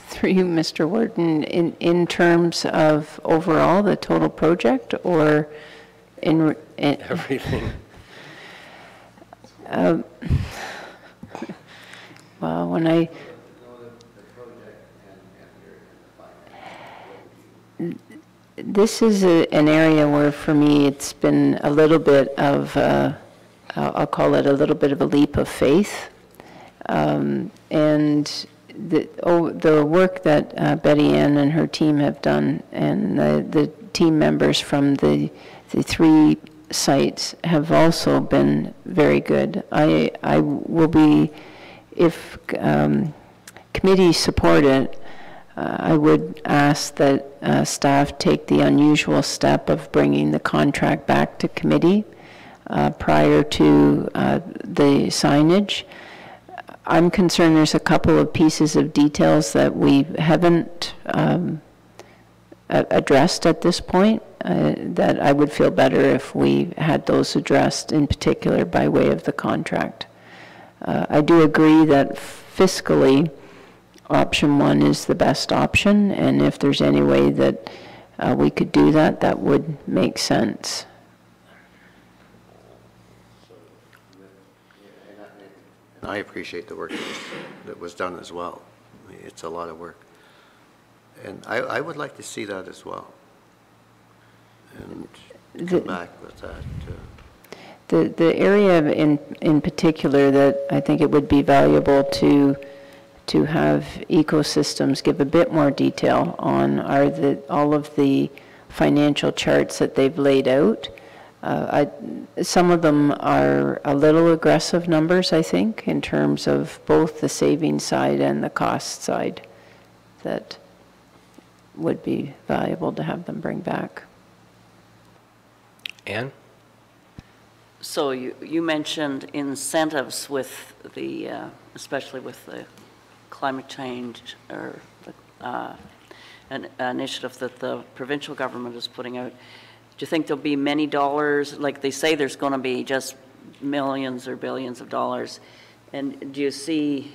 Through you, Mr. Warden, in terms of overall the total project, or in everything. Well, when this is an area where, for me, it's been a little bit of, I'll call it a little bit of a leap of faith. And the work that Betty Ann and her team have done, and the team members from the 3 sites have also been very good. I will be, if committees support it, I would ask that staff take the unusual step of bringing the contract back to committee prior to the signage. I'm concerned there's a couple of pieces of details that we haven't addressed at this point, that I would feel better if we had those addressed, in particular by way of the contract. I do agree that fiscally, option 1 is the best option, and if there's any way that we could do that, that would make sense. I appreciate the work that was done as well. I mean, it's a lot of work. And I would like to see that as well. And come back with that. The area in particular that I think it would be valuable to have ecosystems give a bit more detail on are all of the financial charts that they've laid out. Some of them are a little aggressive numbers, I think, in terms of both the savings side and the cost side, that would be valuable to have them bring back. Ann? So you mentioned incentives with the, especially with the climate change or an initiative that the provincial government is putting out. Do you think there'll be many dollars? Like they say there's going to be just millions or billions of dollars. And do you see,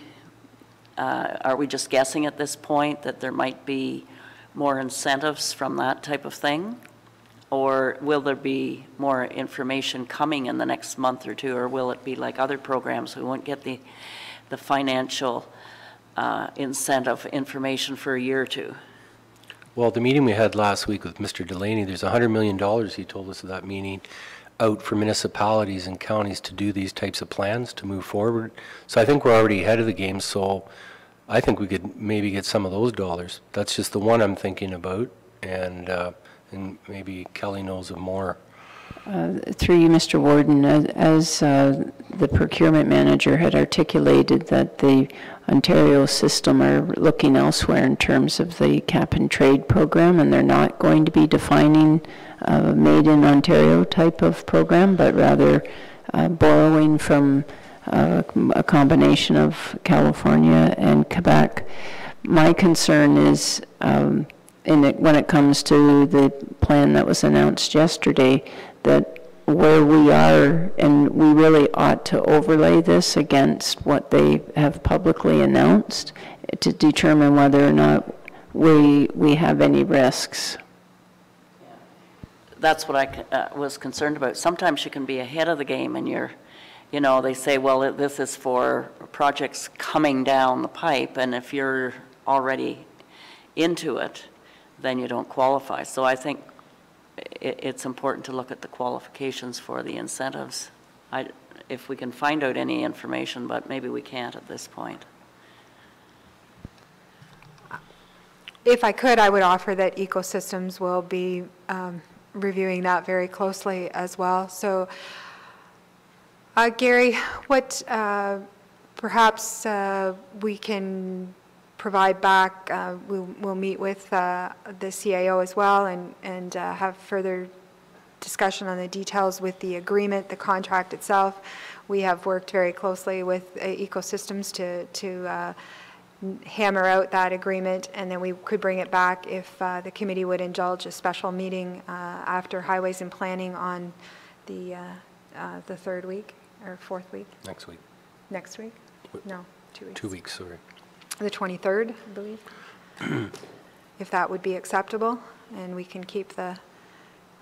are we just guessing at this point that there might be more incentives from that type of thing? Or will there be more information coming in the next month or 2? Or will it be like other programs, we won't get the financial incentive information for a year or 2? Well, the meeting we had last week with Mr. Delaney, there's $100 million, he told us at that meeting, out for municipalities and counties to do these types of plans to move forward. So I think we're already ahead of the game, so I think we could maybe get some of those dollars. That's just the one I'm thinking about, and maybe Kelly knows of more. Through you, Mr. Warden, as the procurement manager had articulated that the Ontario system are looking elsewhere in terms of the cap and trade program, and they're not going to be defining a made in Ontario type of program, but rather borrowing from a combination of California and Quebec. My concern is when it comes to the plan that was announced yesterday, that where we are, and we really ought to overlay this against what they have publicly announced to determine whether or not we have any risks. That's what I was concerned about. Sometimes you can be ahead of the game and you know, they say, well, this is for projects coming down the pipe, and if you're already into it, then you don't qualify. So I think it's important to look at the qualifications for the incentives. If we can find out any information, but maybe we can't at this point. If I could, I would offer that ecosystems will be reviewing that very closely as well. So, Gary, what perhaps we can provide back, we'll meet with the CAO as well and have further discussion on the details with the agreement, the contract itself. We have worked very closely with ecosystems to hammer out that agreement, and then we could bring it back if the committee would indulge a special meeting after Highways and Planning on the 3rd week or 4th week. Next week. Next week? No, 2 weeks. 2 weeks, sorry. The 23rd, I believe. If that would be acceptable, and we can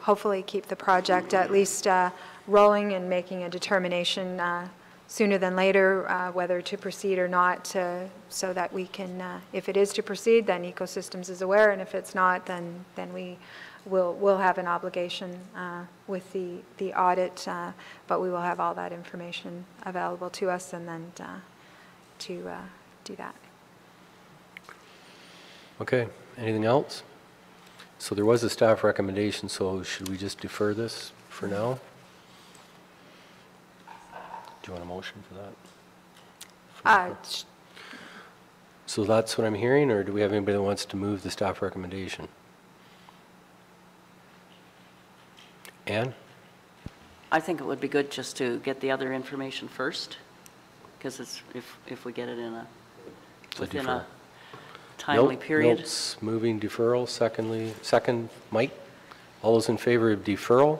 hopefully keep the project at least rolling and making a determination sooner than later whether to proceed or not, so that we can, if it is to proceed, then ecosystems is aware, and if it's not, then we'll have an obligation with the audit, but we will have all that information available to us, and then to do that. Okay, anything else? So there was a staff recommendation, so should we just defer this for now? Do you want a motion for that? So that's what I'm hearing, or do we have anybody that wants to move the staff recommendation? Ann? I think it would be good just to get the other information first, because it's, if we get it in within a timely period. Notes, moving deferral, second, Mike? All those in favor of deferral?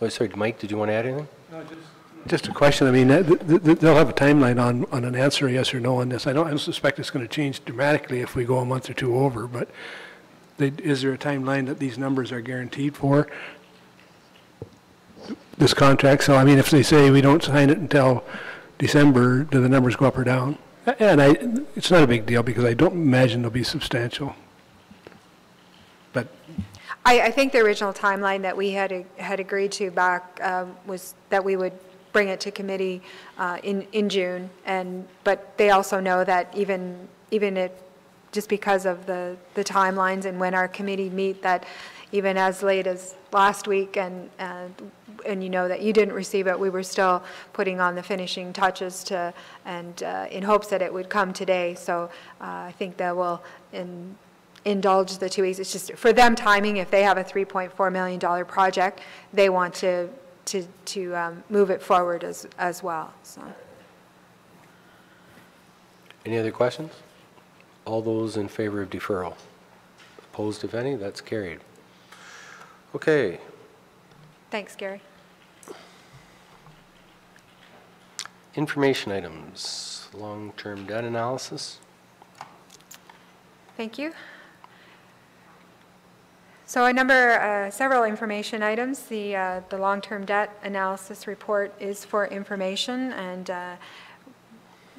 Oh, sorry, Mike, did you want to add anything? No, just a question. I mean, they'll have a timeline on an answer, yes or no, on this. I don't suspect it's going to change dramatically if we go a month or two over, but is there a timeline that these numbers are guaranteed for this contract? So, I mean, if they say we don't sign it until December, do the numbers go up or down? And it's not a big deal because I don't imagine they'll be substantial. But I think the original timeline that we had agreed to back was that we would bring it to committee in June, but they also know that even if, just because of the timelines and when our committee meet, that even as late as last week, and you know that you didn't receive it, we were still putting on the finishing touches in hopes that it would come today. So I think that will indulge the 2 weeks. It's just for them timing. If they have a $3.4 million project, they want to move it forward as well. So. Any other questions? All those in favor of deferral? Opposed, if any? That's carried. Okay. Thanks, Gary. Information items, long-term debt analysis. Thank you. So several information items. The long-term debt analysis report is for information, and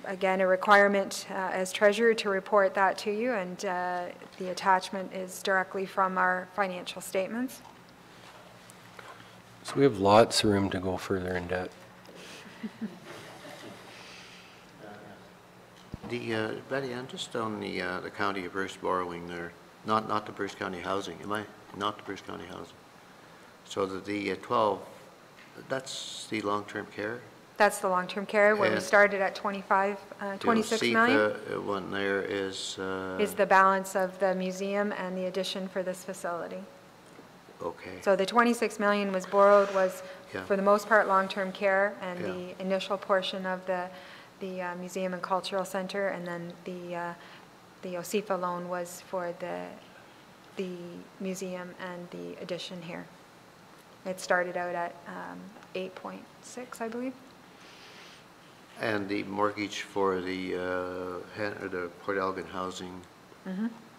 again, a requirement as treasurer to report that to you, and the attachment is directly from our financial statements. So we have lots of room to go further in debt. Betty Ann, just on the County of Bruce borrowing there, not the Bruce County Housing, not the Bruce County Housing. So the 12, that's the long-term care? That's the long-term care, where we started at 26 million. The one there is the balance of the museum and the addition for this facility. Okay. So the 26 million was borrowed, for the most part long-term care, and the initial portion of the Museum and Cultural Center, and then the OSIFA loan was for the museum and the addition here. It started out at 8.6, I believe. And the mortgage for the Port Elgin Housing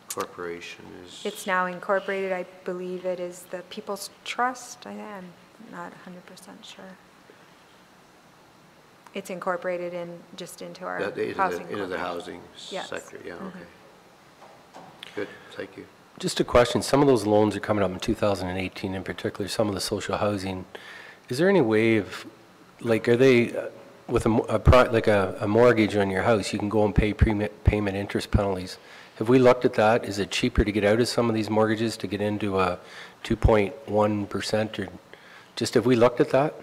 Corporation is? It's now incorporated. I believe it is the People's Trust. I'm not 100% sure. It's incorporated into our housing. Into the housing yes. sector, yeah, okay. Good, thank you. Just a question, some of those loans are coming up in 2018, in particular some of the social housing. Is there any way of, like, are they, with a mortgage on your house, you can go and pay payment interest penalties. Have we looked at that? Is it cheaper to get out of some of these mortgages to get into a 2.1%, or just have we looked at that?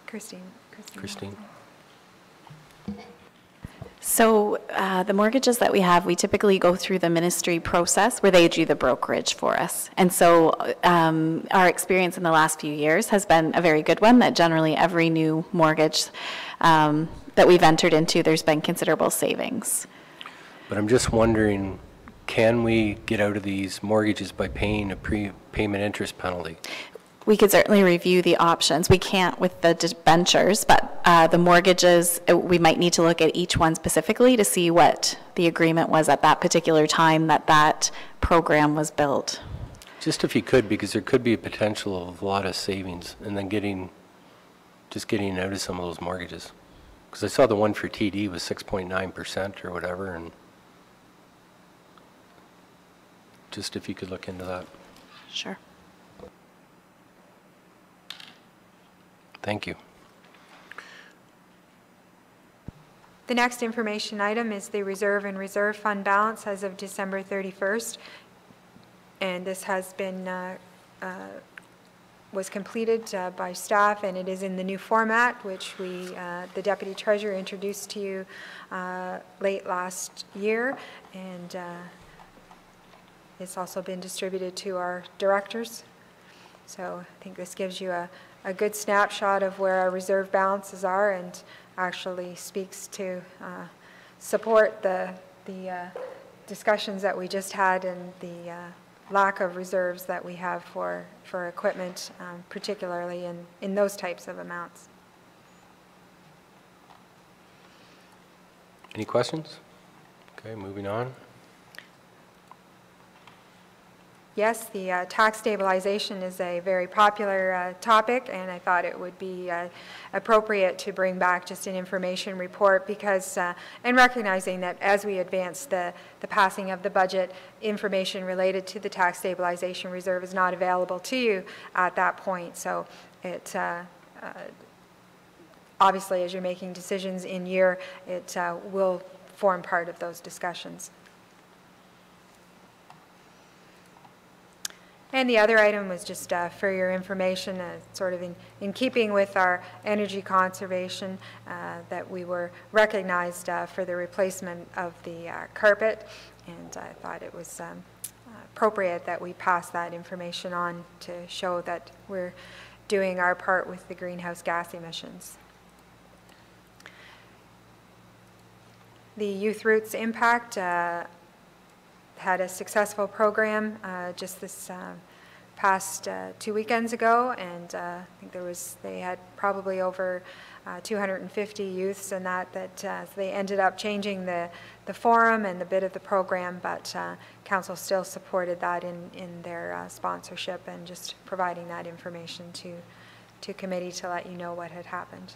Christine. So the mortgages that we have, we typically go through the ministry process where they do the brokerage for us. And so our experience in the last few years has been a very good one, that generally every new mortgage that we've entered into, there's been considerable savings. But I'm just wondering, can we get out of these mortgages by paying a prepayment interest penalty? We could certainly review the options. We can't with the debentures, but the mortgages, we might need to look at each one specifically to see what the agreement was at that particular time that program was built. Just if you could, because there could be a potential of a lot of savings, and then getting out of some of those mortgages. Because I saw the one for TD was 6.9% or whatever, and just if you could look into that. Sure. Thank you. The next information item is the reserve and reserve fund balance as of December 31st. And this has been, was completed by staff, and it is in the new format, which we, the Deputy Treasurer introduced to you late last year. And it's also been distributed to our directors. So I think this gives you a good snapshot of where our reserve balances are, and actually speaks to support the discussions that we just had and the lack of reserves that we have for equipment, particularly in those types of amounts. Any questions? Okay, moving on. Yes, the tax stabilization is a very popular topic, and I thought it would be appropriate to bring back just an information report because, and recognizing that as we advance the passing of the budget, information related to the tax stabilization reserve is not available to you at that point. So it obviously, as you're making decisions in year, it will form part of those discussions. And the other item was just for your information, sort of in keeping with our energy conservation, that we were recognized for the replacement of the carpet, and I thought it was appropriate that we pass that information on to show that we're doing our part with the greenhouse gas emissions. The Youth Roots Impact had a successful program just this past 2 weekends ago, and I think they had probably over 250 youths, and that they ended up changing the forum and the bit of the program, but council still supported that in their sponsorship and just providing that information to committee to let you know what had happened.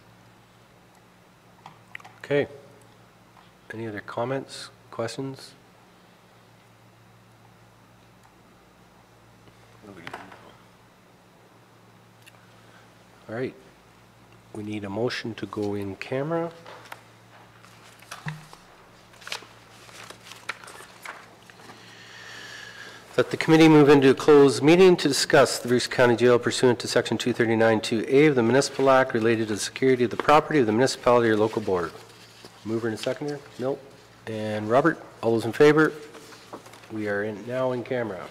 Okay. Any other comments, questions? All right, we need a motion to go in camera. That the committee move into a closed meeting to discuss the Bruce County Jail pursuant to Section 239(2)A of the Municipal Act related to the security of the property of the municipality or local board. Mover and seconder, Milt and Robert, all those in favor? We are now in camera.